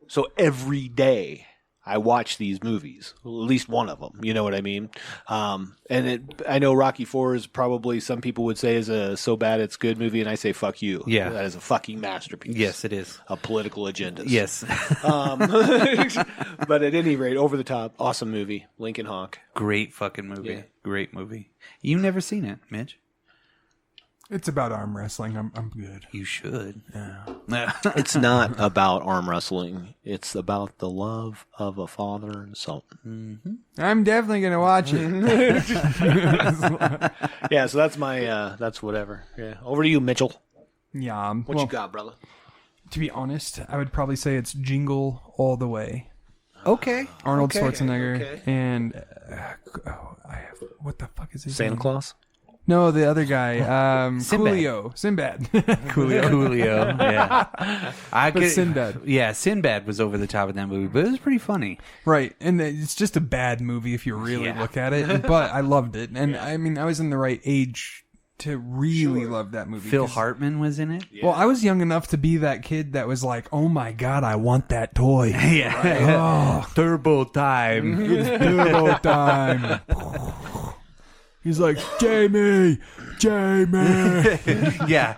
So every day I watch these movies, at least one of them. You know what I mean? I know Rocky IV is probably some people would say is a so bad it's good movie, and I say fuck you. Yeah, that is a fucking masterpiece. Yes, it is. A political agenda. Yes. But at any rate, Over the Top, awesome movie. Lincoln Hawk, Great fucking movie. Yeah. Great movie. You've never seen it, Mitch? It's about arm wrestling. I'm good. You should. Yeah. It's not about arm wrestling. It's about the love of a father and son. Mm-hmm. I'm definitely gonna watch it. Yeah, so that's my that's whatever. Yeah, over to you, Mitchell. Yeah. What you got, brother? To be honest, I would probably say it's Jingle All the Way. Okay. Arnold Okay. Schwarzenegger Okay. and what the fuck is his Santa name? Claus? No, the other guy, Sinbad. Coolio, Sinbad. Coolio. Yeah. Sinbad. Yeah, Sinbad was over the top of that movie, but it was pretty funny. Right, and it's just a bad movie if you really look at it. But I loved it, and I mean, I was in the right age to really love that movie. Phil Hartman was in it. Yeah. Well, I was young enough to be that kid that was like, "Oh my god, I want that toy!" Yeah. Oh, Turbo time. it's turbo time. He's like, Jamie. Yeah.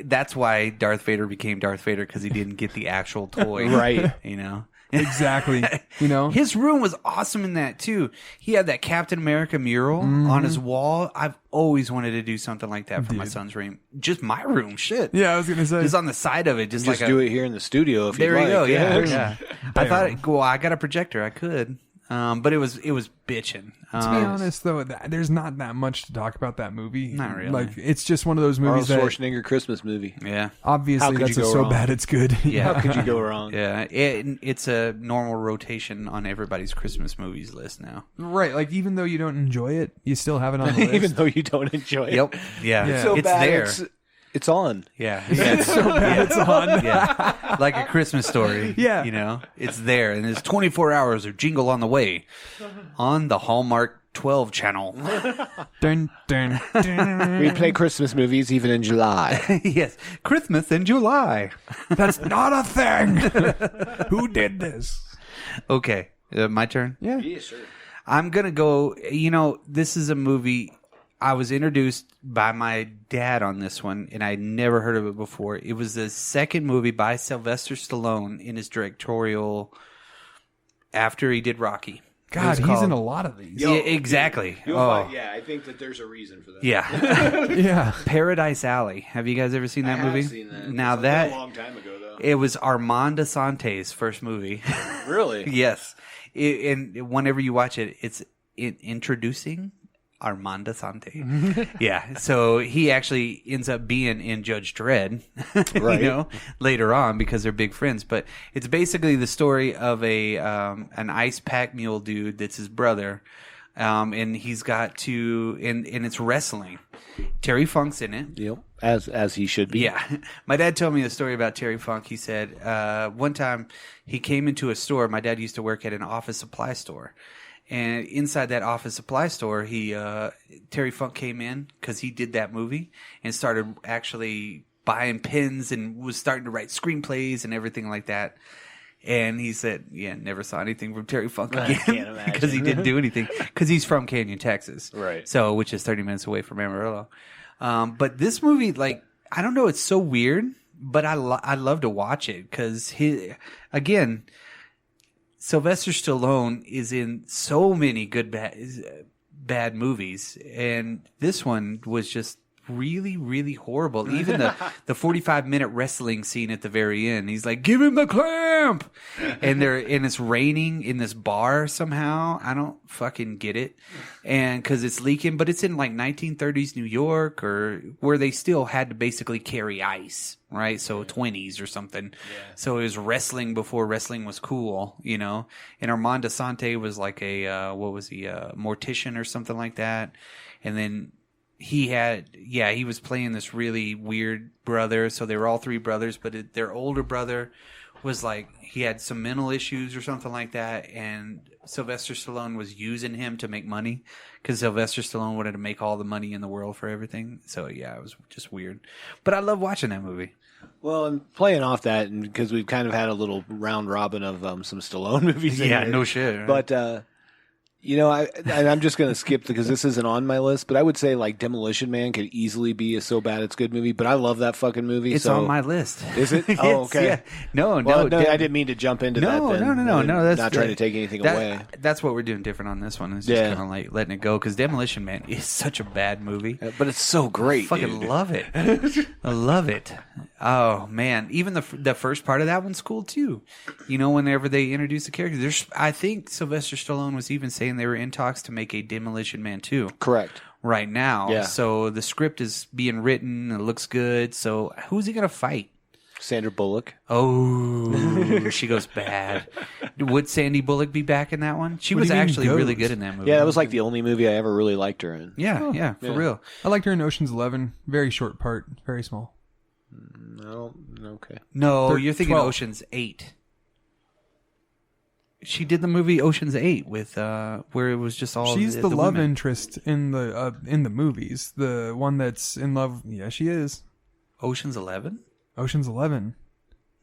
That's why Darth Vader became Darth Vader, because he didn't get the actual toy. Right. You know? Exactly. You know? His room was awesome in that too. He had that Captain America mural on his wall. I've always wanted to do something like that for my son's room. Just my room, shit. Yeah, I was gonna say. Just on the side of it, just Just like do it here in the studio if There you you like. go. Yeah, Yeah. I thought, well, I got a projector. I could, but it was bitching. To be honest, though, there's not that much to talk about that movie. Not really. Like, it's just one of those Arnold movies that Schwarzenegger Christmas movie. Yeah, obviously How could that's you go so wrong? bad it's good. Yeah. How could you go wrong? yeah. It's a normal rotation on everybody's Christmas movies list now. Right. Like, even though you don't enjoy it, you still have it on the list. Even though you don't enjoy it. Yep. Yeah. Yeah. So It's bad, there. It's on. Yeah. It's so bad it's on. Yeah. Like A Christmas Story. Yeah. You know, it's there, and there's 24 hours of Jingle on the Way on the Hallmark 12 channel. Dun, dun, dun. We play Christmas movies even in July. Yes. Christmas in July. That's not a thing. Who did this? Okay. My turn? Yeah. Yeah, sure. I'm going to go, this is a movie I was introduced by my dad on this one, and I never heard of it before. It was the second movie by Sylvester Stallone in his directorial after he did Rocky. God, he's in a lot of these. Yeah, exactly. Yeah, I think that there's a reason for that. Yeah. Yeah. Paradise Alley. Have you guys ever seen that movie? Seen that. Now It's that been a long time ago, though. it was Armand Assante's first movie. Really? Yes. And whenever you watch it, it's introducing Armand Assante. Yeah. So he actually ends up being in Judge Dredd, Right. later on, because they're big friends. But it's basically the story of an ice pack mule dude that's his brother. And he's got to, and it's wrestling. Terry Funk's in it. Yep. As he should be. Yeah. My dad told me a story about Terry Funk. He said one time he came into a store. My dad used to work at an office supply store. And inside that office supply store, Terry Funk came in because he did that movie and started actually buying pens and was starting to write screenplays and everything like that. And he said, yeah, never saw anything from Terry Funk again. I can't imagine. Because he didn't do anything. Because he's from Canyon, Texas. Right. So, which is 30 minutes away from Amarillo. But this movie, like, I don't know, it's so weird, but I love to watch it because, again, Sylvester Stallone is in so many good bad movies, and this one was just really, really horrible. Even the 45-minute wrestling scene at the very end, he's like, "Give him the clamp," and it's raining in this bar somehow. I don't fucking get it, and because it's leaking, but it's in like 1930s New York, or where they still had to basically carry ice, right? So 20s or something. Yeah. So it was wrestling before wrestling was cool, you know. And Armand Asante was like a mortician or something like that, and then. He was playing this really weird brother. So they were all three brothers, but their older brother was like, he had some mental issues or something like that. And Sylvester Stallone was using him to make money because Sylvester Stallone wanted to make all the money in the world for everything. So yeah, it was just weird. But I love watching that movie. Well, and playing off that, and because we've kind of had a little round robin of some Stallone movies. Yeah, no shit. Right? But, you know, I'm just going to skip because this isn't on my list, but I would say like Demolition Man could easily be a so bad it's good movie, but I love that fucking movie. It's on my list. Is it? Oh, okay. Yeah. No, I didn't mean to jump into that. No. That's not trying to take anything away. That's what we're doing different on this one. It's just kind of like letting it go because Demolition Man is such a bad movie, but it's so great. I fucking love it. I love it. Oh man, even the first part of that one's cool too. You know, whenever they introduce the characters, I think Sylvester Stallone was even saying they were in talks to make a Demolition Man 2. Correct. Right now. Yeah. So the script is being written. It looks good. So who's he going to fight? Sandra Bullock. Oh, she goes bad. Would Sandy Bullock be back in that one? She was actually really good in that movie. Yeah, that was like the only movie I ever really liked her in. Yeah, for real. I liked her in Ocean's 11. Very short part. Very small. No, okay. No, you're thinking 12. Ocean's 8. She did the movie Ocean's 8 with where it was just all. She's the love women. interest in the movies. The one that's in love. Yeah, she is. Ocean's 11. Ocean's 11.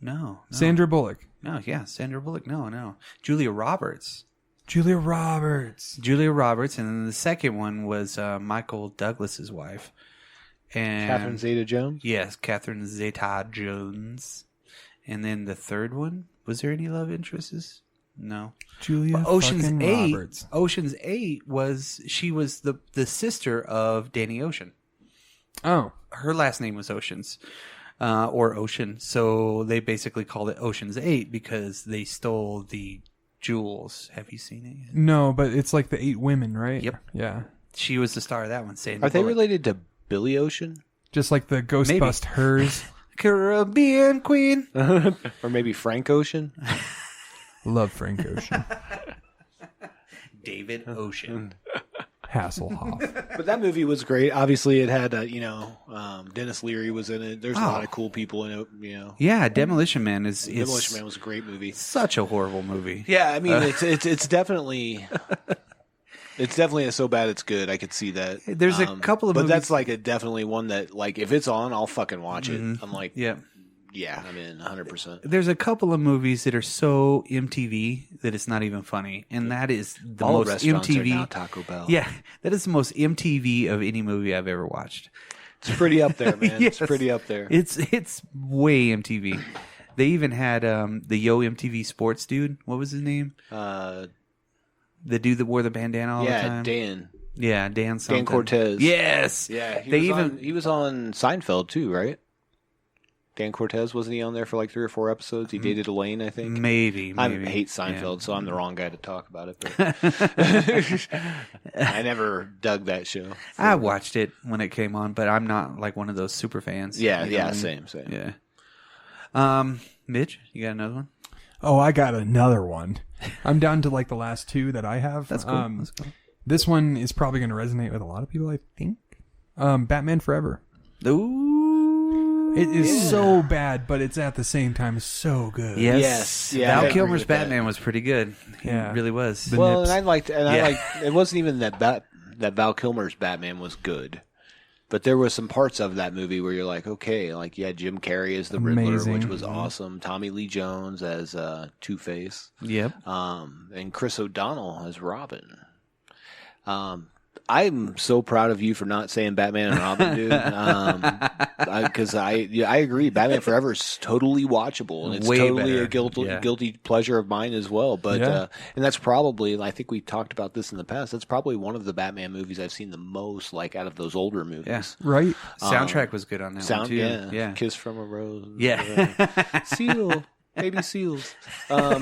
No. Sandra Bullock. No, yeah, Sandra Bullock. No. Julia Roberts. And then the second one was Michael Douglas's wife. And Catherine Zeta-Jones? Yes, Catherine Zeta-Jones. And then the third one, was there any love interests? No. Julia Ocean's 8. Roberts. Ocean's 8 she was the sister of Danny Ocean. Oh. Her last name was Oceans. Or Ocean. So they basically called it Ocean's 8 because they stole the jewels. Have you seen it yet? No, but it's like the 8 women, right? Yep. Yeah. She was the star of that one. Are they related to Billy Ocean? Just like the Ghostbusters. Caribbean Queen. Or maybe Frank Ocean? Love Frank Ocean. David Ocean. Hasselhoff. But that movie was great. Obviously, it had, Dennis Leary was in it. There's a lot of cool people in it, you know. Yeah, Demolition Man Demolition Man was a great movie. Such a horrible movie. Yeah, I mean, it's definitely... It's definitely a so bad it's good. I could see that. There's a couple of movies. But that's like definitely one that, like, if it's on, I'll fucking watch it. I'm like, yeah, I'm in 100%. There's a couple of movies that are so MTV that it's not even funny. And that is the all most restaurants MTV. Are now Taco Bell. Yeah, that is the most MTV of any movie I've ever watched. It's pretty up there, man. Yes. It's pretty up there. It's way MTV. They even had the Yo MTV Sports dude. What was his name? The dude that wore the bandana all the time? Dan. Yeah, Dan something. Dan Cortez. Yes. Yeah, he was on Seinfeld too, right? Dan Cortez, wasn't he on there for like 3 or 4 episodes? He dated Elaine, I think. Maybe. I hate Seinfeld, so I'm the wrong guy to talk about it. But I never dug that show. I watched it when it came on, but I'm not like one of those super fans. Yeah, same. Yeah. Mitch, you got another one? Oh, I got another one. I'm down to like the last 2 that I have. That's cool. That's cool. This one is probably going to resonate with a lot of people, I think. Batman Forever. Ooh. It is so bad, but it's at the same time so good. Yes. Yeah, Val Kilmer's Batman was pretty good. He really was. Well, and I liked, it wasn't even that Val Kilmer's Batman was good. But there was some parts of that movie where you're like, okay, like you had Jim Carrey as the Riddler, which was awesome. Tommy Lee Jones as Two-Face. Yep. And Chris O'Donnell as Robin. I'm so proud of you for not saying Batman and Robin, dude. Because I agree. Batman Forever is totally watchable, and it's Way totally better. a guilty pleasure of mine as well. But and that's probably, I think we talked about this in the past. That's probably one of the Batman movies I've seen the most, like out of those older movies. Yeah. Right. Soundtrack was good on that one too. Yeah. Kiss from a Rose. Yeah. Seal. Baby seals. But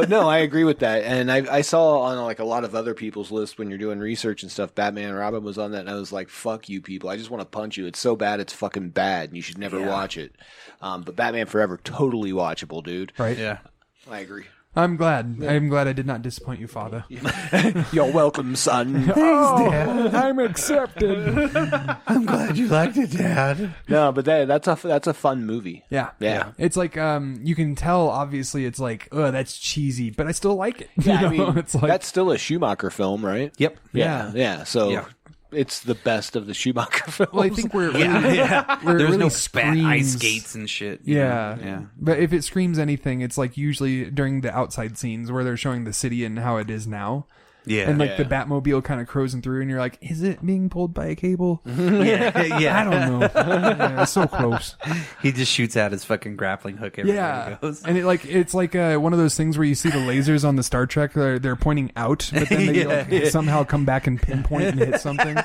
no, I agree with that. And I saw on like a lot of other people's lists when you're doing research and stuff, Batman and Robin was on that, and I was like, fuck you people. I just want to punch you. It's so bad, it's fucking bad, and you should never watch it. But Batman Forever, totally watchable, dude. Right. Yeah. I agree. I'm glad. Yeah. I'm glad I did not disappoint you, Father. You're welcome, son. Thanks, Dad. I'm accepted. I'm glad you liked it, Dad. No, but that's a fun movie. Yeah. It's like you can tell. Obviously, it's like, oh, that's cheesy, but I still like it. Yeah, I mean, it's like, that's still a Schumacher film, right? Yep. Yeah. So. It's the best of the Schumacher films. Well, I think we're There's really no spat ice skates and shit. Yeah. But if it screams anything, it's like usually during the outside scenes where they're showing the city and how it is now. Yeah. And like the Batmobile kind of cruising through, and you're like, is it being pulled by a cable? Yeah. I don't know. It's so close. He just shoots out his fucking grappling hook everywhere he goes. And it's like one of those things where you see the lasers on the Star Trek, they're pointing out, but then they somehow come back and pinpoint and hit something.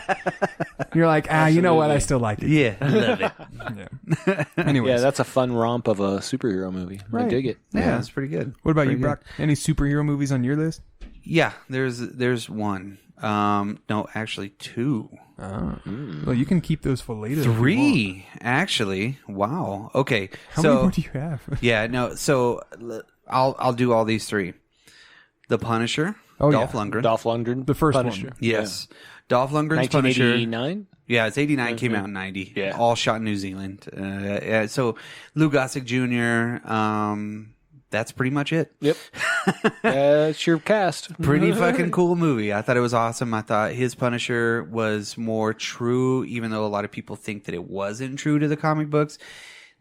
You're like, you know what? I still like it. Yeah, love it. Anyways. Yeah, that's a fun romp of a superhero movie. Right. I dig it. Yeah, it's pretty good. What about you, Brock? Any superhero movies on your list? Yeah, there's one. No, actually two. Well, you can keep those for later. 3, actually. Wow. Okay. How many more do you have? Yeah, no. So I'll do all these 3. The Punisher. Dolph Lundgren. The first Punisher. one. Yes. Yeah. Dolph Lundgren's Punisher. 1989? Yeah, it's 89. Came out in 90. Yeah. All shot in New Zealand. So Lou Gossett Jr. That's pretty much it. Yep. That's your cast. Pretty fucking cool movie. I thought it was awesome. I thought his Punisher was more true, even though a lot of people think that it wasn't true to the comic books.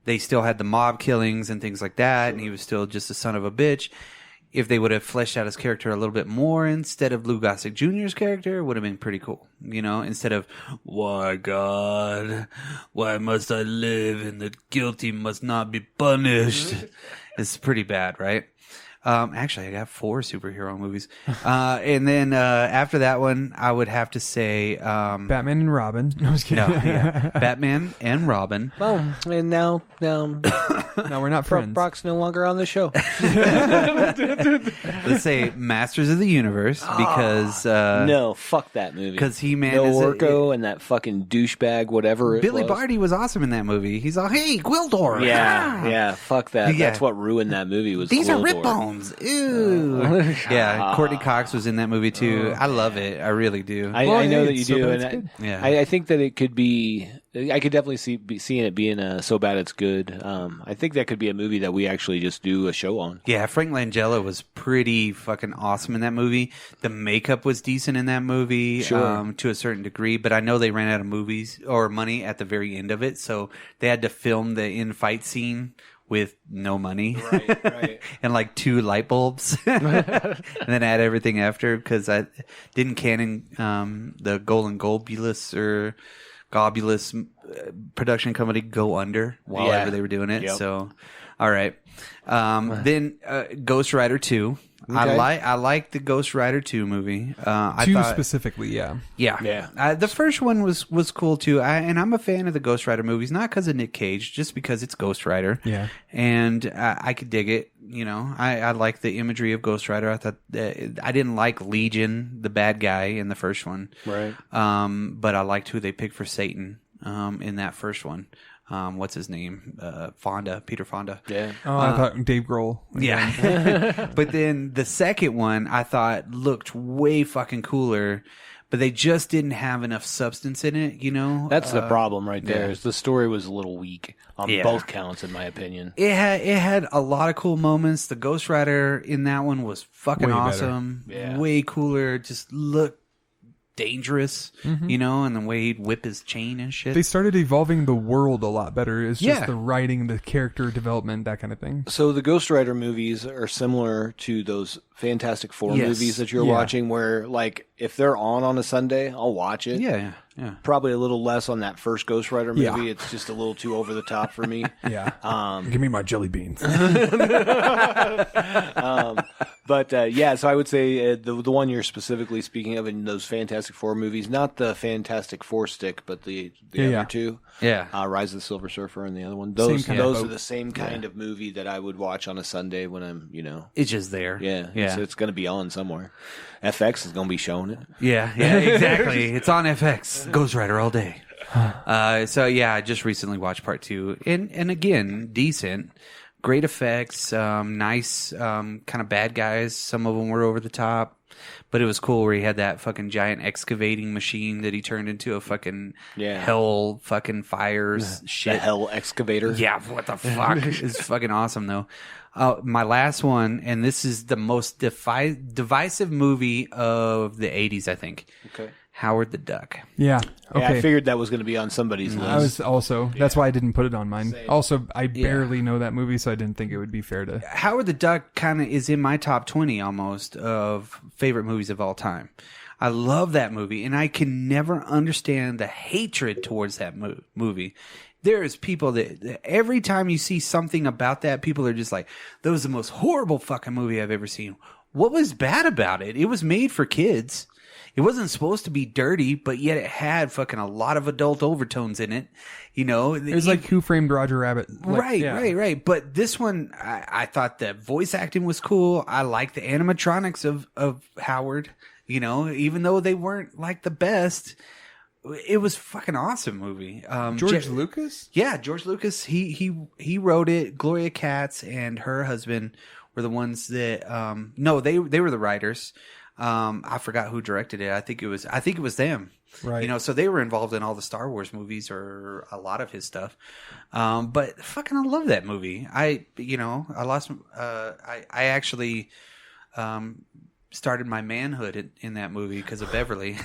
They still had the mob killings and things like that, and he was still just a son of a bitch. If they would have fleshed out his character a little bit more instead of Lou Gossett Jr.'s character, it would have been pretty cool. You know, instead of, why God, why must I live and the guilty must not be punished? It's pretty bad, right? Actually, I got 4 superhero movies. And then after that one, I would have to say... Batman and Robin. I was kidding. No, yeah. Batman and Robin. Well, and now no, we're not friends. Brock's no longer on the show. Let's say Masters of the Universe, because... no, fuck that movie. Because He-Man no is... Orko and that fucking douchebag, whatever Billy it was. Barty was awesome in that movie. He's all, hey, Gwildor. Yeah, fuck that. Yeah. That's what ruined that movie was These Gwildor. are rip bones. Ew. Yeah, Courtney Cox was in that movie too. I love it. I really do. I know that you do, and I think that it could be. I could definitely seeing it being so bad it's good. I think that could be a movie that we actually just do a show on. Yeah, Frank Langella was pretty fucking awesome in that movie. The makeup was decent in that movie, sure. To a certain degree, but I know they ran out of movies or money at the very end of it, so they had to film the in-fight scene with no money, right. and like 2 light bulbs, and then add everything after, because I didn't Canon the Golden Globulus or Globulus production company go under while ever they were doing it. Yep. So, all right. Then Ghost Rider 2. Okay. I like the Ghost Rider 2 movie. I thought, specifically, yeah. The first one was cool too. And I'm a fan of the Ghost Rider movies, not because of Nick Cage, just because it's Ghost Rider. Yeah. And I could dig it. You know, I like the imagery of Ghost Rider. I thought I didn't like Legion, the bad guy in the first one. Right. But I liked who they picked for Satan in that first one. What's his name? Peter Fonda. Yeah. Oh, I thought Dave Grohl. Yeah. But then the second one I thought looked way fucking cooler, but they just didn't have enough substance in it, you know? That's the problem right there. yeah. Is the story was a little weak on both counts, in my opinion. It had a lot of cool moments. The Ghost Rider in that one was fucking Way better. awesome. Yeah. Way cooler. Just looked dangerous, you know, and the way he'd whip his chain and shit. They started evolving the world a lot better. It's just Yeah. the writing, the character development, that kind of thing. So the Ghost Rider movies are similar to those Fantastic Four Yes. movies that you're Yeah. watching, where like if they're on a Sunday, I'll watch it. yeah. Probably a little less on that first Ghost Rider movie. Yeah. It's just a little too over the top for me. Yeah. Give me my jelly beans. But yeah, so I would say the one you're specifically speaking of in those Fantastic Four movies, not the Fantastic Four stick, but the other two. Yeah. Rise of the Silver Surfer and the other one. Same Those kind of those boat. are the same kind of movie that I would watch on a Sunday when I'm, It's just there. So it's going to be on somewhere. FX is going to be showing it. Yeah, exactly. It's on FX. Ghost Rider all day. So yeah, I just recently watched part 2, and again, decent, great effects, nice, kind of bad guys. Some of them were over the top, but it was cool where he had that fucking giant excavating machine that he turned into a fucking hell fucking fires shit. The hell excavator. Yeah, what the fuck? It's fucking awesome though. My last one, and this is the most divisive movie of the 80s, I think. Okay. Howard the Duck. Yeah. Yeah, Okay. I figured that was going to be on somebody's list. I was also, that's why I didn't put it on mine. Also, I barely know that movie, so I didn't think it would be fair to. Howard the Duck kind of is in my top 20 almost of favorite movies of all time. I love that movie, and I can never understand the hatred towards that movie. There's people that every time you see something about that, people are just like, that was the most horrible fucking movie I've ever seen. What was bad about it? It was made for kids. It wasn't supposed to be dirty, but yet it had fucking a lot of adult overtones in it. You know, It was like Who Framed Roger Rabbit. Like, right. But this one, I thought the voice acting was cool. I like the animatronics of Howard. You know, even though they weren't like the best, it was fucking awesome movie. George Lucas? Yeah, George Lucas. He wrote it. Gloria Katz and her husband were the ones that. No, they were the writers. I forgot who directed it. I think it was them. Right. You know, so they were involved in all the Star Wars movies or a lot of his stuff. But fucking I love that movie. I actually started my manhood in that movie because of Beverly.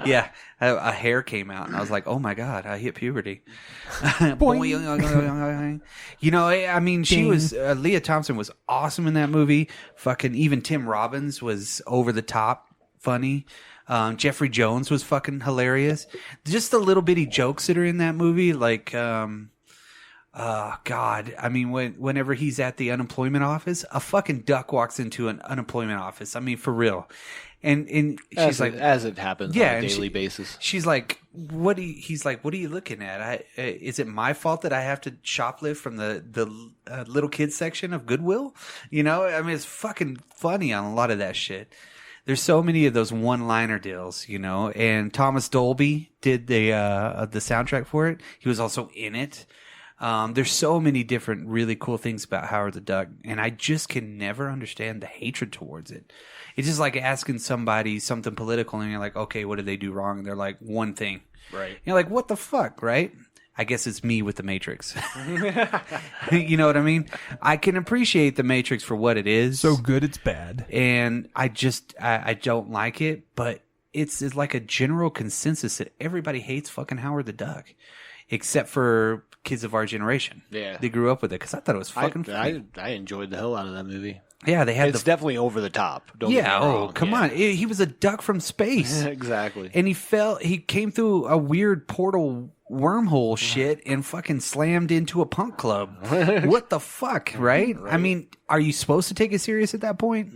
Yeah, a hair came out, and I was like, "Oh my god, I hit puberty." You know, I mean, she was Leah Thompson was awesome in that movie. Fucking even Tim Robbins was over the top funny. Jeffrey Jones was fucking hilarious. Just the little bitty jokes that are in that movie, like. God. I mean, whenever he's at the unemployment office, a fucking duck walks into an unemployment office. I mean, for real. And she's as it happens on a daily basis. She's like, he's like, what are you looking at? Is it my fault that I have to shoplift from the little kids section of Goodwill? You know, I mean, it's fucking funny on a lot of that shit. There's so many of those one-liner deals, you know, and Thomas Dolby did the soundtrack for it. He was also in it. There's so many different really cool things about Howard the Duck, and I just can never understand the hatred towards it. It's just like asking somebody something political, and you're like, okay, what did they do wrong? And they're like, one thing. Right. You're like, what the fuck, right? I guess it's me with the Matrix. You know what I mean? I can appreciate the Matrix for what it is. So good it's bad. And I don't like it, but it's like a general consensus that everybody hates fucking Howard the Duck, except for kids of our generation. Yeah. They grew up with it because I thought it was fucking funny. I enjoyed the hell out of that movie. Yeah, they had It's definitely over the top. Don't get me yeah, wrong. come on. He was a duck from space. Exactly. And he came through a weird portal wormhole shit and fucking slammed into a punk club. What the fuck, right? I mean, are you supposed to take it serious at that point?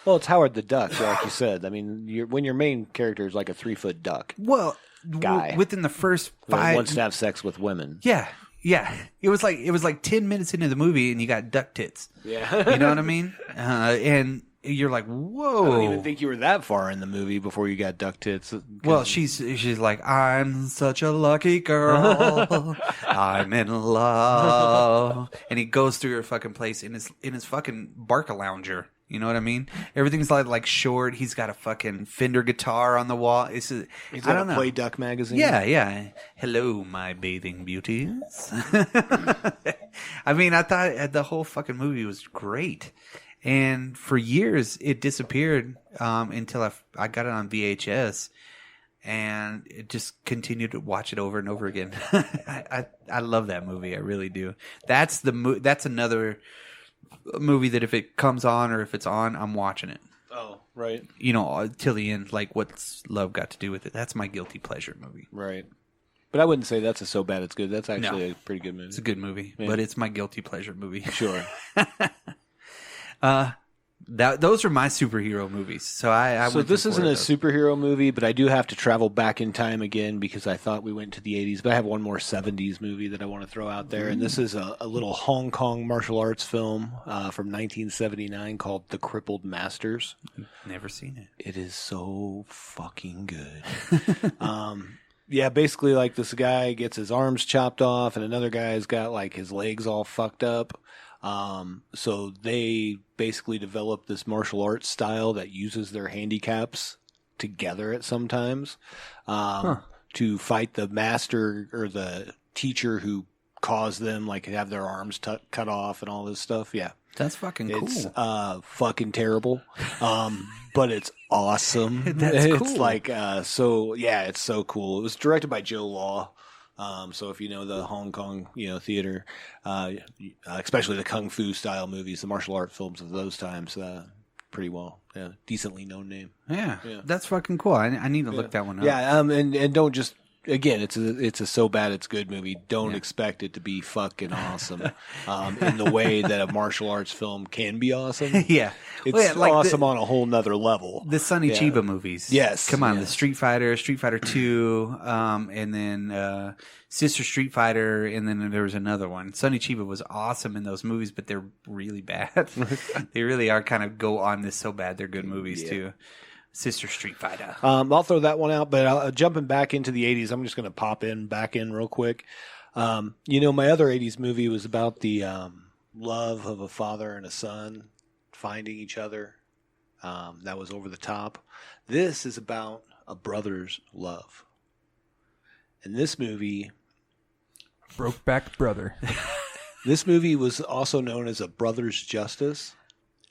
Well, it's Howard the Duck, like you said. I mean, when your main character is like a 3-foot duck Well, guy within the first that 5 wants to have sex with women. Yeah. It was like 10 minutes into the movie and you got duck tits. Yeah. You know what I mean? And you're like, whoa. I don't even think you were that far in the movie before you got duck tits. Well, she's like, I'm such a lucky girl. I'm in love. And he goes through her fucking place in his fucking Barca lounger. You know what I mean? Everything's like short. He's got a fucking Fender guitar on the wall. He's got a Play Duck magazine. Yeah. Hello, my bathing beauties. I mean, I thought the whole fucking movie was great. And for years, it disappeared until I got it on VHS. And it just continued to watch it over and over again. I love that movie. I really do. That's another movie that if it comes on or if it's on, I'm watching it. Oh, right. You know, till the end. Like, what's love got to do with it? That's my guilty pleasure movie. Right. But I wouldn't say that's a so bad it's good. That's actually a pretty good movie. It's a good movie, but it's my guilty pleasure movie. Sure. Those are my superhero movies. So So this isn't a superhero movie, but I do have to travel back in time again because I thought we went to the 80s. But I have one more 70s movie that I want to throw out there. And this is a little Hong Kong martial arts film from 1979 called The Crippled Masters. Never seen it. It is so fucking good. Yeah, basically like this guy gets his arms chopped off and another guy's got like his legs all fucked up. So they basically develop this martial arts style that uses their handicaps together at sometimes to fight the master or the teacher who caused them like have their arms cut off and all this stuff. Yeah. That's fucking cool. It's fucking terrible. But it's awesome. That's cool. It's like it's so cool. It was directed by Joe Law. So if you know the Hong Kong, theater, especially the kung fu style movies, the martial art films of those times, pretty well, decently known name. Yeah. That's fucking cool. I need to look that one up. Yeah, and don't just. Again, it's a so bad it's good movie. Don't expect it to be fucking awesome in the way that a martial arts film can be awesome. Yeah. It's awesome on a whole nother level. The Sonny Chiba movies. Yes. Come on, the Street Fighter 2, and then Sister Street Fighter, and then there was another one. Sonny Chiba was awesome in those movies, but they're really bad. They really are kind of go on this so bad they're good movies too. Sister Street Fighter. I'll throw that one out, but jumping back into the 80s, I'm just going to pop back in real quick. My other 80s movie was about the love of a father and a son finding each other. That was over the top. This is about a brother's love. And this movie... Brokeback Brother. This movie was also known as A Brother's Justice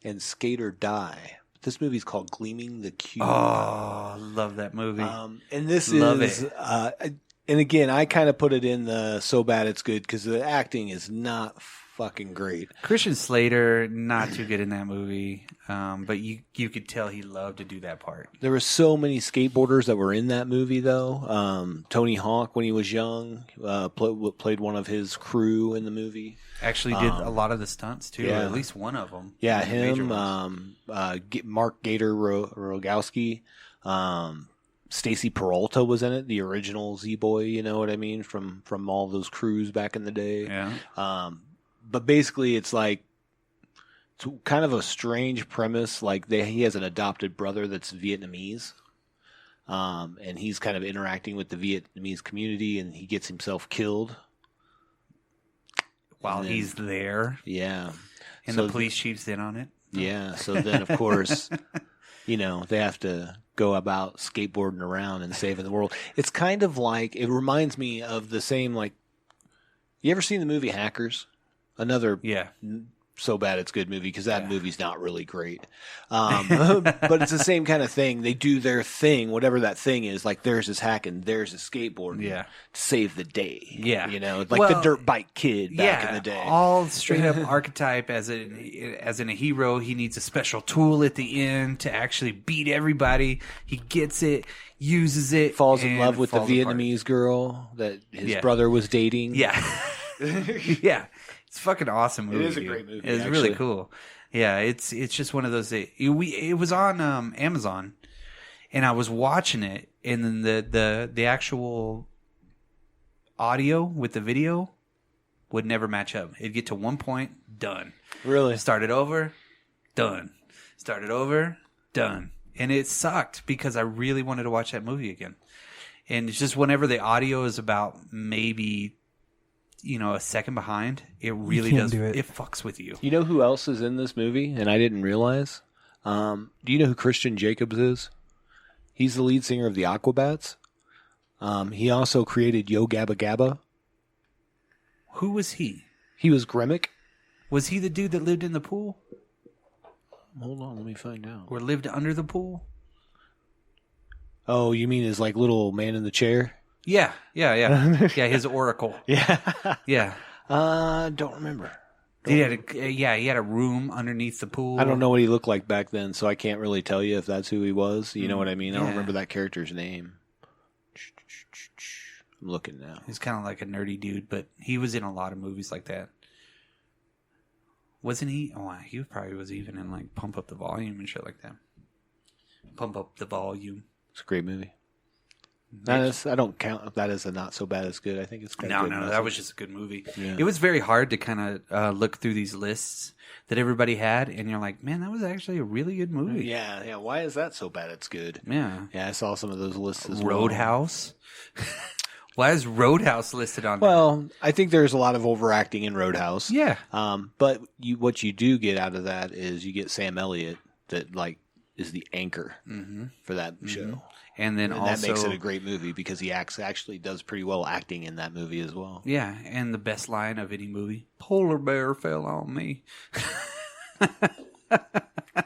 and Skate or Die. This movie's called Gleaming the Cube. Oh, love that movie. And this is, and again, I kind of put it in the so bad it's good because the acting is not fucking great. Christian Slater, not too good in that movie, but you could tell he loved to do that part. There were so many skateboarders that were in that movie, though. Tony Hawk, when he was young, played one of his crew in the movie. Actually did a lot of the stunts, too, or at least one of them. Yeah, him, Mark Gator Rogowski, Stacy Peralta was in it, the original Z-Boy, you know what I mean, from all those crews back in the day. Yeah. But basically, it's like it's kind of a strange premise. Like he has an adopted brother that's Vietnamese, and he's kind of interacting with the Vietnamese community, and he gets himself killed while he's there. Yeah, and the police chief's in on it. Yeah. So then, of course, they have to go about skateboarding around and saving the world. It's kind of like it reminds me of the same like. You ever seen the movie Hackers? Another so bad it's good movie because that movie's not really great. But it's the same kind of thing. They do their thing, whatever that thing is. Like theirs is hacking, theirs is skateboarding to save the day. Yeah. Like the dirt bike kid back in the day. All straight up archetype as in a hero. He needs a special tool at the end to actually beat everybody. He gets it, uses it, falls in love with the Vietnamese girl that his brother was dating. Yeah. Yeah. It's a fucking awesome movie. It is a great movie. It's really cool. Yeah, it's just one of those. It was on Amazon, and I was watching it, and then the actual audio with the video would never match up. It'd get to one point, done. Really? Started over, done. Started over, done. And it sucked because I really wanted to watch that movie again. And it's just whenever the audio is about maybe a second behind, it really does. It fucks with you. You know who else is in this movie, and I didn't realize? Do you know who Christian Jacobs is? He's the lead singer of the Aquabats. He also created Yo Gabba Gabba. Who was he? He was Grimmick. Was he the dude that lived in the pool? Hold on, let me find out. Or lived under the pool? Oh, you mean his like little man in the chair? Yeah. Yeah, his oracle. Yeah. Don't remember. He had a room underneath the pool. I don't know what he looked like back then, so I can't really tell you if that's who he was. You know what I mean? I don't remember that character's name. I'm looking now. He's kind of like a nerdy dude, but he was in a lot of movies like that. Wasn't he? Oh, he probably was even in like Pump Up the Volume and shit like that. Pump Up the Volume. It's a great movie. I don't count that as a not so bad as good. I think it's good. No, that was just a good movie. Yeah. It was very hard to kind of look through these lists that everybody had, and you're like, man, that was actually a really good movie. Yeah. Why is that so bad? It's good. Yeah. I saw some of those lists as well. Roadhouse. Why is Roadhouse listed on there? Well, I think there's a lot of overacting in Roadhouse. Yeah. But what you do get out of that is you get Sam Elliott that like is the anchor for that show. And also, that makes it a great movie because he actually does pretty well acting in that movie as well. Yeah, and the best line of any movie: "Polar bear fell on me."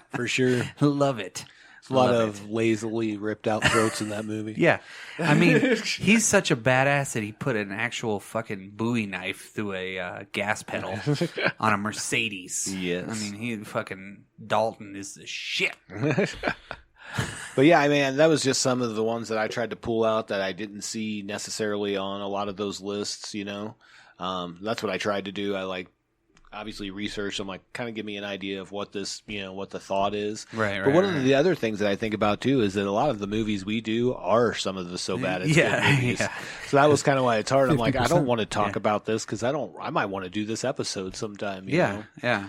For sure, love it. There's a lot of lazily ripped out throats in that movie. Yeah, I mean, he's such a badass that he put an actual fucking Bowie knife through a gas pedal on a Mercedes. Yes, I mean, he fucking Dalton is the shit. But yeah, I mean, that was just some of the ones that I tried to pull out that I didn't see necessarily on a lot of those lists, That's what I tried to do. I obviously researched. I'm like, kind of give me an idea of what this, what the thought is. Right. But one of the other things that I think about too is that a lot of the movies we do are some of the so bad it's good movies. Yeah. So that was kind of why it's hard. I'm like, I don't want to talk about this because I might want to do this episode sometime. You know? Yeah.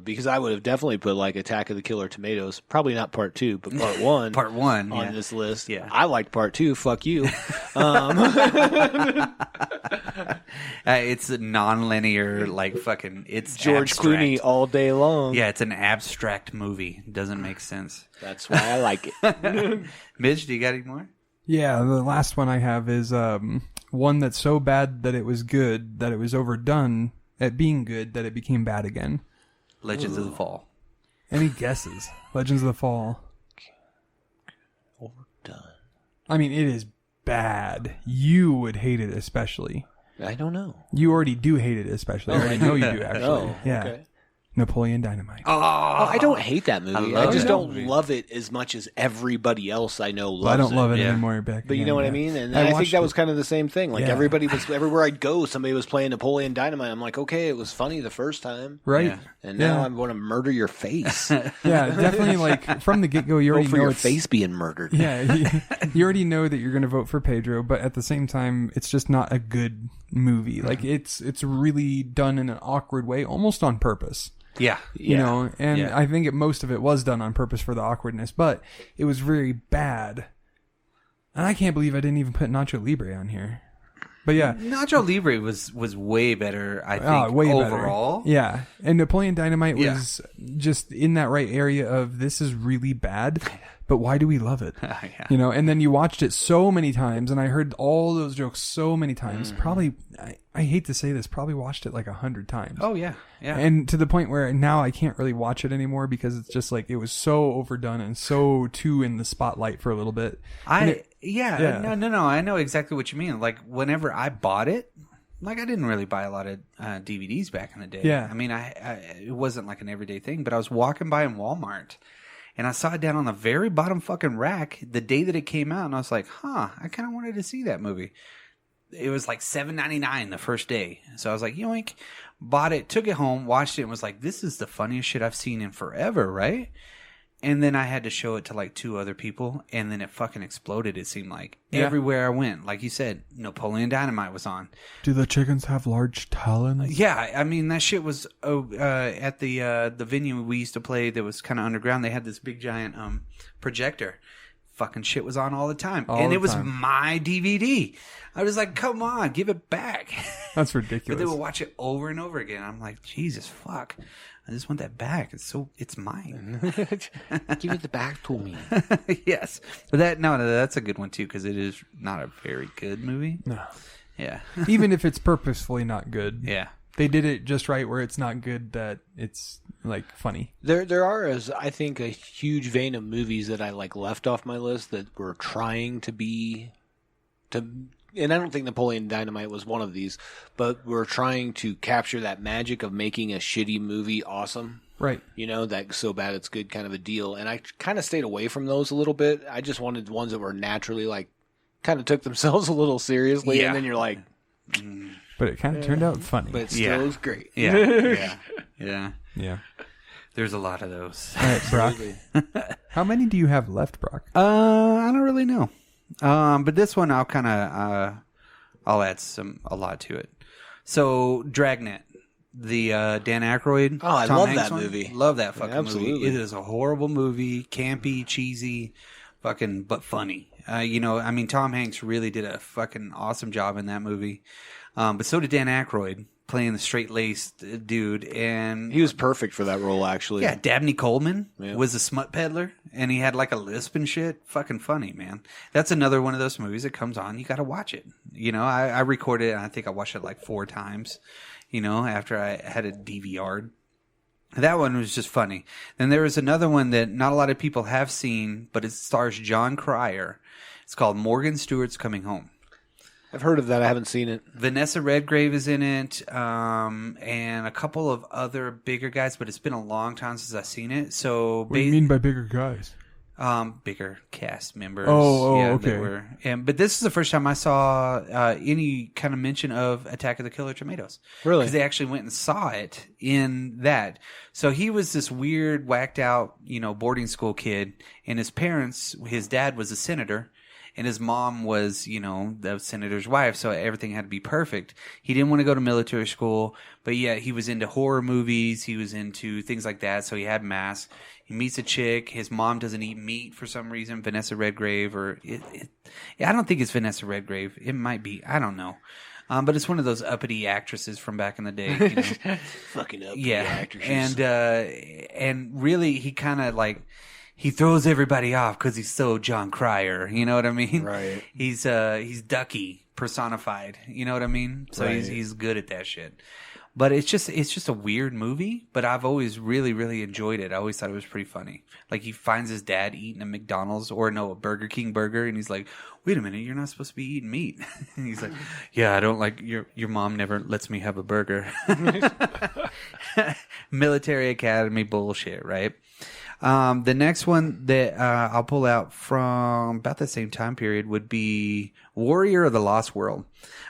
Because I would have definitely put like Attack of the Killer Tomatoes, probably not part 2, but part 1. Part 1 on this list. Yeah. I liked part 2. Fuck you. It's a non-linear, like fucking. It's George abstract. Clooney all day long. Yeah, it's an abstract movie. It doesn't make sense. That's why I like it. Mitch, do you got any more? Yeah, the last one I have is one that's so bad that it was good, that it was overdone at being good, that it became bad again. Legends of the Fall. Any guesses? Legends of the Fall. Overdone. I mean, it is bad. You would hate it especially. I don't know. You already do hate it especially. I already know you do, actually. Oh, yeah. Okay. Napoleon Dynamite. Oh, I don't hate that movie. I just don't love it as much as everybody else I know loves it. I don't love it anymore, Beck. But you know what I mean? And I think that was kind of the same thing. Like everybody was, everywhere I'd go, somebody was playing Napoleon Dynamite. I'm like, okay, it was funny the first time. Right. Yeah. And now I'm going to murder your face. Yeah, definitely like from the get-go, you already know your face being murdered. Yeah, you already know that you're going to vote for Pedro, but at the same time, it's just not a good movie. Like it's really done in an awkward way, almost on purpose. Yeah. You know, and I think most of it was done on purpose for the awkwardness, but it was very bad. And I can't believe I didn't even put Nacho Libre on here. But yeah. Nacho Libre was way better, I think, way overall. Better. Yeah. And Napoleon Dynamite was just in that right area of this is really bad, but why do we love it? You know, and then you watched it so many times, and I heard all those jokes so many times. Probably, I hate to say this, probably watched it like 100 times. Oh, yeah. Yeah. And to the point where now I can't really watch it anymore because it's just like it was so overdone and so too in the spotlight for a little bit. No, I know exactly what you mean. Like whenever I bought it, like I didn't really buy a lot of DVDs back in the day. Yeah. I mean, it wasn't like an everyday thing, but I was walking by in Walmart and I saw it down on the very bottom fucking rack the day that it came out, and I was like, I kind of wanted to see that movie. It was like $7.99 the first day. So I was like, yoink, bought it, took it home, watched it, and was like, this is the funniest shit I've seen in forever, right? And then I had to show it to like 2 other people, and then it fucking exploded, it seemed like. Everywhere I went. Like you said, Napoleon Dynamite was on. Do the chickens have large talons? Yeah, I mean, that shit was at the venue we used to play that was kind of underground. They had this big giant projector. Fucking shit was on all the time. And it was my DVD. I was like, come on, give it back. That's But ridiculous. they would watch it over and over again. I'm like, Jesus fuck. I just want that back. It's mine. Give it the back to me. Yes. But that's a good one too, because it is not a very good movie. No. Yeah. Even if it's purposefully not good. Yeah. They did it just right where it's not good that it's like funny. There are, I think, a huge vein of movies that I like left off my list that were trying and I don't think Napoleon Dynamite was one of these, but we're trying to capture that magic of making a shitty movie awesome. Right. You know, that so bad it's good kind of a deal. And I kind of stayed away from those a little bit. I just wanted ones that were naturally like, kind of took themselves a little seriously. Yeah. And then you're like, but it kind of turned out funny. But it still was great. Yeah. Yeah. Yeah. There's a lot of those. All right, Brock. How many do you have left, Brock? I don't really know. But this one I'll I'll add a lot to it. So Dragnet, the Dan Aykroyd. Oh, I Tom love Hanks that one. movie. Love that fucking absolutely. movie. It is a horrible movie, campy, cheesy, fucking but funny. Tom Hanks really did a fucking awesome job in that movie. But so did Dan Aykroyd, playing the straight-laced dude, and he was perfect for that role, actually. Yeah, Dabney Coleman was a smut peddler, and he had like a lisp and shit. Fucking funny, man. That's another one of those movies that comes on. You got to watch it. You know, I recorded it, and I think I watched it like 4 times, you know, after I had it DVR'd. That one was just funny. Then there was another one that not a lot of people have seen, but it stars John Cryer. It's called Morgan Stewart's Coming Home. I've heard of that. I haven't seen it. Vanessa Redgrave is in it, and a couple of other bigger guys, but it's been a long time since I've seen it. So, what do you mean by bigger guys? Bigger cast members. Okay. But this is the first time I saw any kind of mention of Attack of the Killer Tomatoes. Really? Because they actually went and saw it in that. So he was this weird, whacked out, boarding school kid, and his parents, his dad was a senator. And his mom was, the senator's wife, so everything had to be perfect. He didn't want to go to military school, but yeah, he was into horror movies. He was into things like that, so he had masks. He meets a chick. His mom doesn't eat meat for some reason, Vanessa Redgrave, I don't think it's Vanessa Redgrave. It might be. I don't know. But it's one of those uppity actresses from back in the day. Fucking uppity actresses. And really, he kind of like... He throws everybody off because he's so John Cryer. You know what I mean? Right. He's Ducky personified. You know what I mean? So right. he's good at that shit. But it's just a weird movie. But I've always really, really enjoyed it. I always thought it was pretty funny. Like he finds his dad eating a McDonald's a Burger King burger, and he's like, "Wait a minute, you're not supposed to be eating meat." And he's like, "Yeah, I don't like your mom never lets me have a burger." Military academy bullshit, right? The next one that I'll pull out from about the same time period would be Warrior of the Lost World.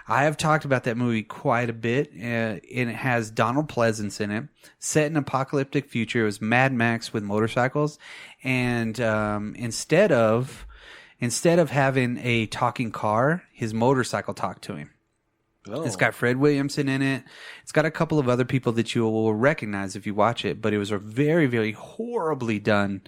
I have talked about that movie quite a bit, and it has Donald Pleasance in it. Set in an apocalyptic future, it was Mad Max with motorcycles, and instead of having a talking car, his motorcycle talked to him. Oh. It's got Fred Williamson in it. It's got a couple of other people that you will recognize if you watch it, but it was a very, very horribly done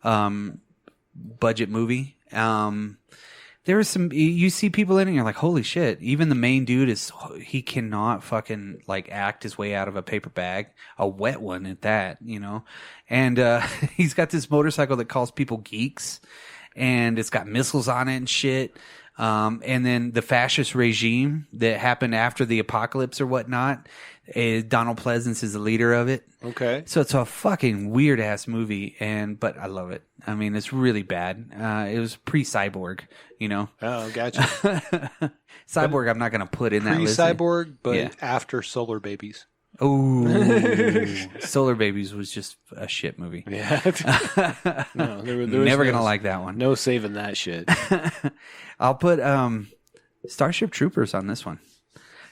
budget movie. There was some, you see people in it and you're like, holy shit. Even the main dude he cannot fucking like act his way out of a paper bag, a wet one at that, and he's got this motorcycle that calls people geeks, and it's got missiles on it and shit. And then the fascist regime that happened after the apocalypse or whatnot, Donald Pleasance is the leader of it. Okay. So it's a fucking weird ass movie, but I love it. I mean, it's really bad. It was pre-Cyborg, Oh, gotcha. Cyborg, I'm not going to put in that list. Pre-Cyborg, but after Solar Babies. Oh, Solar Babies was just a shit movie. Yeah. No, there was never going to like that one. No saving that shit. I'll put Starship Troopers on this one.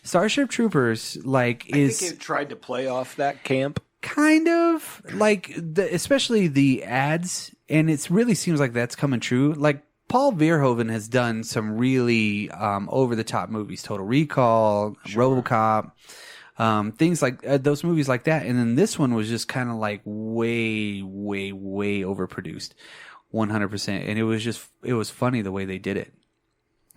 Starship Troopers, I think it tried to play off that camp. Kind of. Especially the ads, and it really seems like that's coming true. Like, Paul Verhoeven has done some really over-the-top movies. Total Recall, sure. RoboCop. Things like those movies like that. And then this one was just kind of like way, way, way overproduced. 100%. And it was funny the way they did it.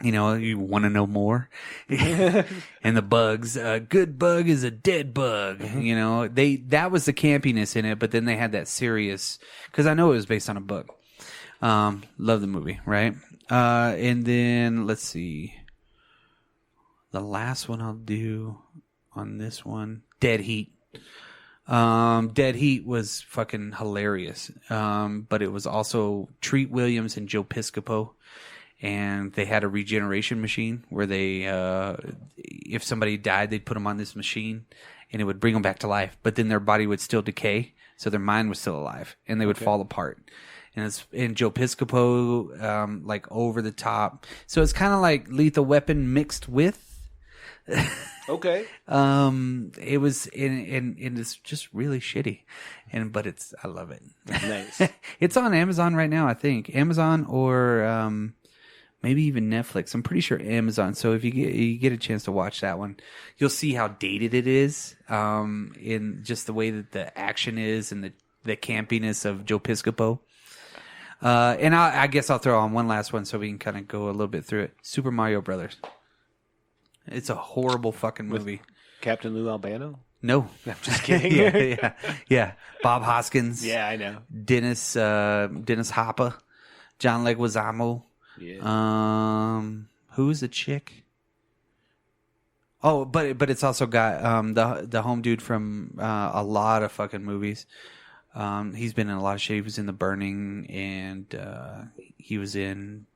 You know, you want to know more. And the bugs, a good bug is a dead bug. You know, that was the campiness in it, but then they had that serious, because I know it was based on a book. Love the movie, right? And then let's see. The last one I'll do on this one, Dead Heat. Dead Heat was fucking hilarious. But it was also Treat Williams and Joe Piscopo. And they had a regeneration machine where they, if somebody died, they'd put them on this machine and it would bring them back to life. But then their body would still decay. So their mind was still alive and they would fall apart. And Joe Piscopo, like over the top. So it's kind of like Lethal Weapon mixed with. Okay. It was, and it's just really shitty. But I love it. Nice. It's on Amazon right now, I think. Amazon or, maybe even Netflix. I'm pretty sure Amazon. So if you get a chance to watch that one, you'll see how dated it is, in just the way that the action is and the campiness of Joe Piscopo. And I guess I'll throw on one last one so we can kind of go a little bit through it. Super Mario Brothers. It's a horrible fucking movie. With Captain Lou Albano? No. I'm just kidding. Yeah. Bob Hoskins. Yeah, I know. Dennis Hopper. John Leguizamo. Yeah. Who is the chick? Oh, but it's also got the home dude from a lot of fucking movies. He's been in a lot of shit. He was in The Burning, and he was in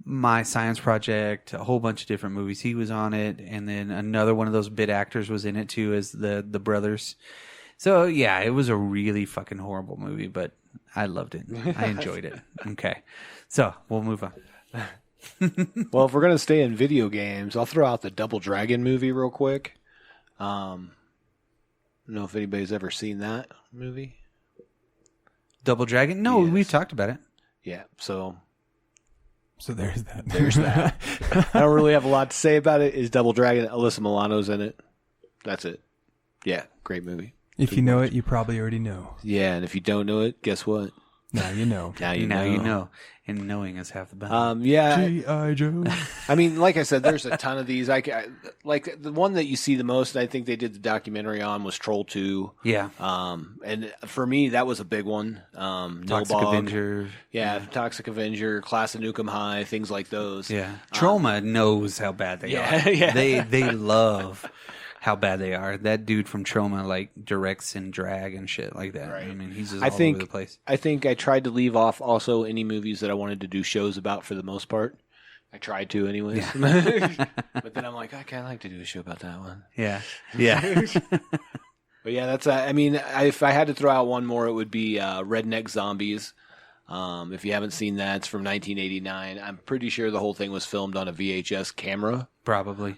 My Science Project, a whole bunch of different movies. He was on it, and then another one of those bit actors was in it too, as the brothers. So yeah, it was a really fucking horrible movie, but I loved it. I enjoyed it. Okay, so we'll move on. Well, if we're gonna stay in video games, I'll throw out the Double Dragon movie real quick. I don't know if anybody's ever seen that movie. Double Dragon? No, Yes. we've talked about it. Yeah, so there's that. there's that. I don't really have a lot to say about it. Is Double Dragon? Alyssa Milano's in it. That's it. Yeah, great movie. If you know it, you probably already know. Yeah, and if you don't know it, guess what? Now you know. Now you know. And knowing is half the battle. Yeah. G.I. Joe. I mean, like I said, there's a ton of these. Like the one that you see the most, I think they did the documentary on, was Troll 2. Yeah. And for me, that was a big one. Toxic Avenger. Yeah, Toxic Avenger, Class of Nukem High, things like those. Yeah. Trauma knows how bad they are. Yeah. They love how bad they are. That dude from Trauma like directs and drag and shit like that. Right. I mean, he's just all over the place. I think I tried to leave off also any movies that I wanted to do shows about for the most part. I tried to anyways. Yeah. But then I'm like, I kind of like to do a show about that one. Yeah. Yeah. But yeah, that's I mean, if I had to throw out one more, it would be Redneck Zombies. If you haven't seen that, it's from 1989. I'm pretty sure the whole thing was filmed on a VHS camera. Probably.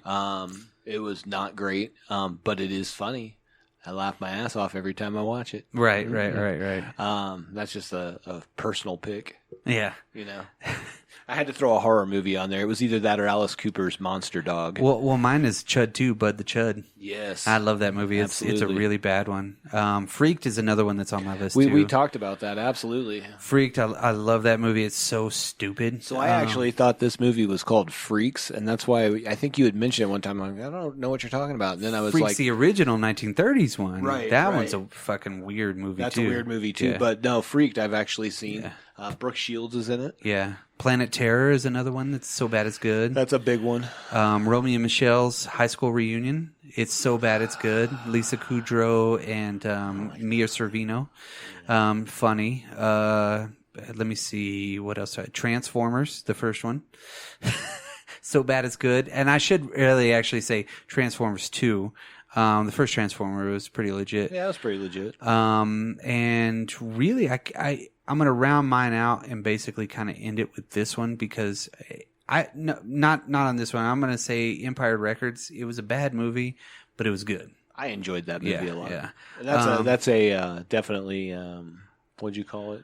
It was not great, but it is funny. I laugh my ass off every time I watch it. Right. That's just a personal pick. Yeah. You know, I had to throw a horror movie on there. It was either that or Alice Cooper's Monster Dog. Well, mine is Chud 2, Bud the Chud. Yes. I love that movie. It's a really bad one. Freaked is another one that's on my list, too. We talked about that, absolutely. Freaked, I love that movie. It's so stupid. So I actually thought this movie was called Freaks, and that's why I think you had mentioned it one time. I'm like, I don't know what you're talking about. And then I was Freaks, like... the original 1930s one. Right, That one's a fucking weird movie, too. That's a weird movie, too. Yeah. But no, Freaked I've actually seen. Yeah. Brooke Shields is in it. Yeah. Planet Terror is another one that's so bad it's good. That's a big one. Romeo and Michelle's high school reunion. It's so bad it's good. Lisa Kudrow and Mia Sorvino. Funny. Let me see what else. Transformers, the first one. So bad it's good. And I should really actually say Transformers 2. The first Transformer was pretty legit. Yeah, it was pretty legit. And really, I'm going to round mine out and basically kind of end it with this one because not on this one. I'm going to say Empire Records. It was a bad movie, but it was good. I enjoyed that movie a lot. Yeah. That's a definitely, what'd you call it?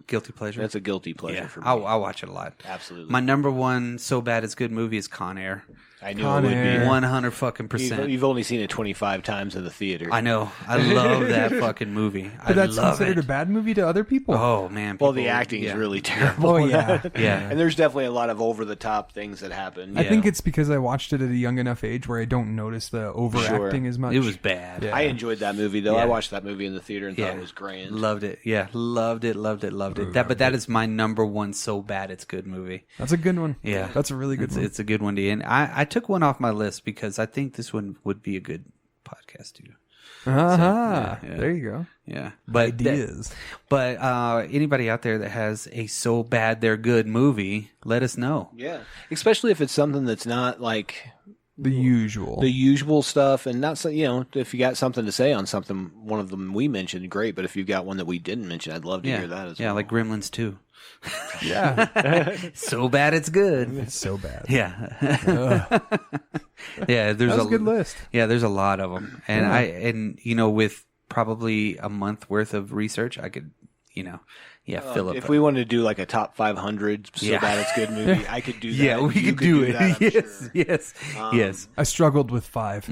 Guilty pleasure. That's a guilty pleasure for me. I'll watch it a lot. Absolutely. My number one so bad it's good movie is Con Air. I knew it would be 100 fucking percent. You've only seen it 25 times in the theater. I know. I love that fucking movie. But that's considered a bad movie to other people. Oh man. Well, the acting is really terrible. Oh yeah. And there's definitely a lot of over the top things that happen. I think it's because I watched it at a young enough age where I don't notice the overacting as much. It was bad. I enjoyed that movie though. I watched that movie in the theater and thought it was grand. Loved it. Yeah, loved it. But that is my number one so bad it's good movie. That's a good one. Yeah, that's a really good one. It's a good one, D. And I took one off my list because I think this one would be a good podcast too. There you go. Yeah, but ideas. But anybody out there that has a so bad they're good movie, let us know. Yeah, especially if it's something that's not like the usual stuff, and not so, if you got something to say on something, one of them we mentioned, great. But if you've got one that we didn't mention, I'd love to hear that as well. Yeah, like Gremlins 2. Yeah. So bad it's good. It's so bad. Yeah. Yeah, there's a good list. Yeah, there's a lot of them. And with probably a month worth of research, I could, fill up. If we wanted to do like a top 500 so bad it's good movie, I could do that. Yeah, we could do it. That, Yes. I struggled with 5.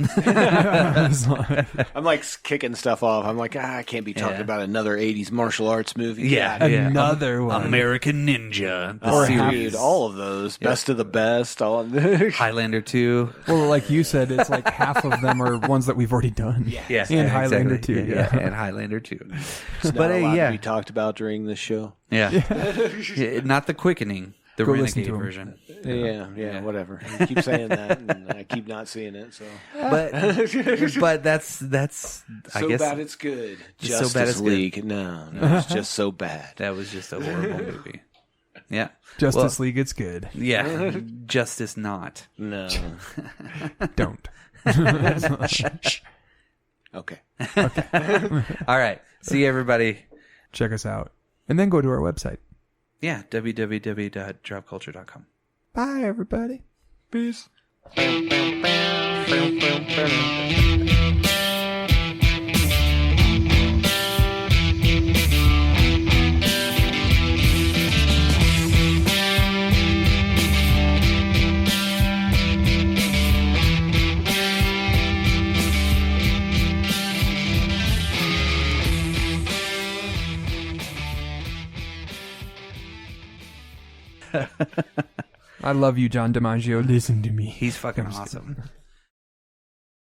I'm like kicking stuff off. I'm like, I can't be talking about another 80s martial arts movie. Another one. American Ninja. The series. All of those. Best of the best. Highlander 2. Well, like you said, it's like half of them are ones that we've already done. Yeah. And Highlander 2. Yeah. And Highlander 2. It's not a lot to be talked about during this show. Yeah. Not the quickening. The Go Renegade version. Yeah, whatever. I keep saying that, and I keep not seeing it. So, but that's I guess bad it's good. So bad it's League. Good. No, it's just so bad. That was just a horrible movie. Yeah, Justice League. It's good. Yeah, Justice not. No, don't. Okay. All right. See you, everybody. Check us out, and then go to our website. Yeah, www.dropculture.com. Bye, everybody. Peace. I love you, John DiMaggio. Listen to me. He's fucking awesome.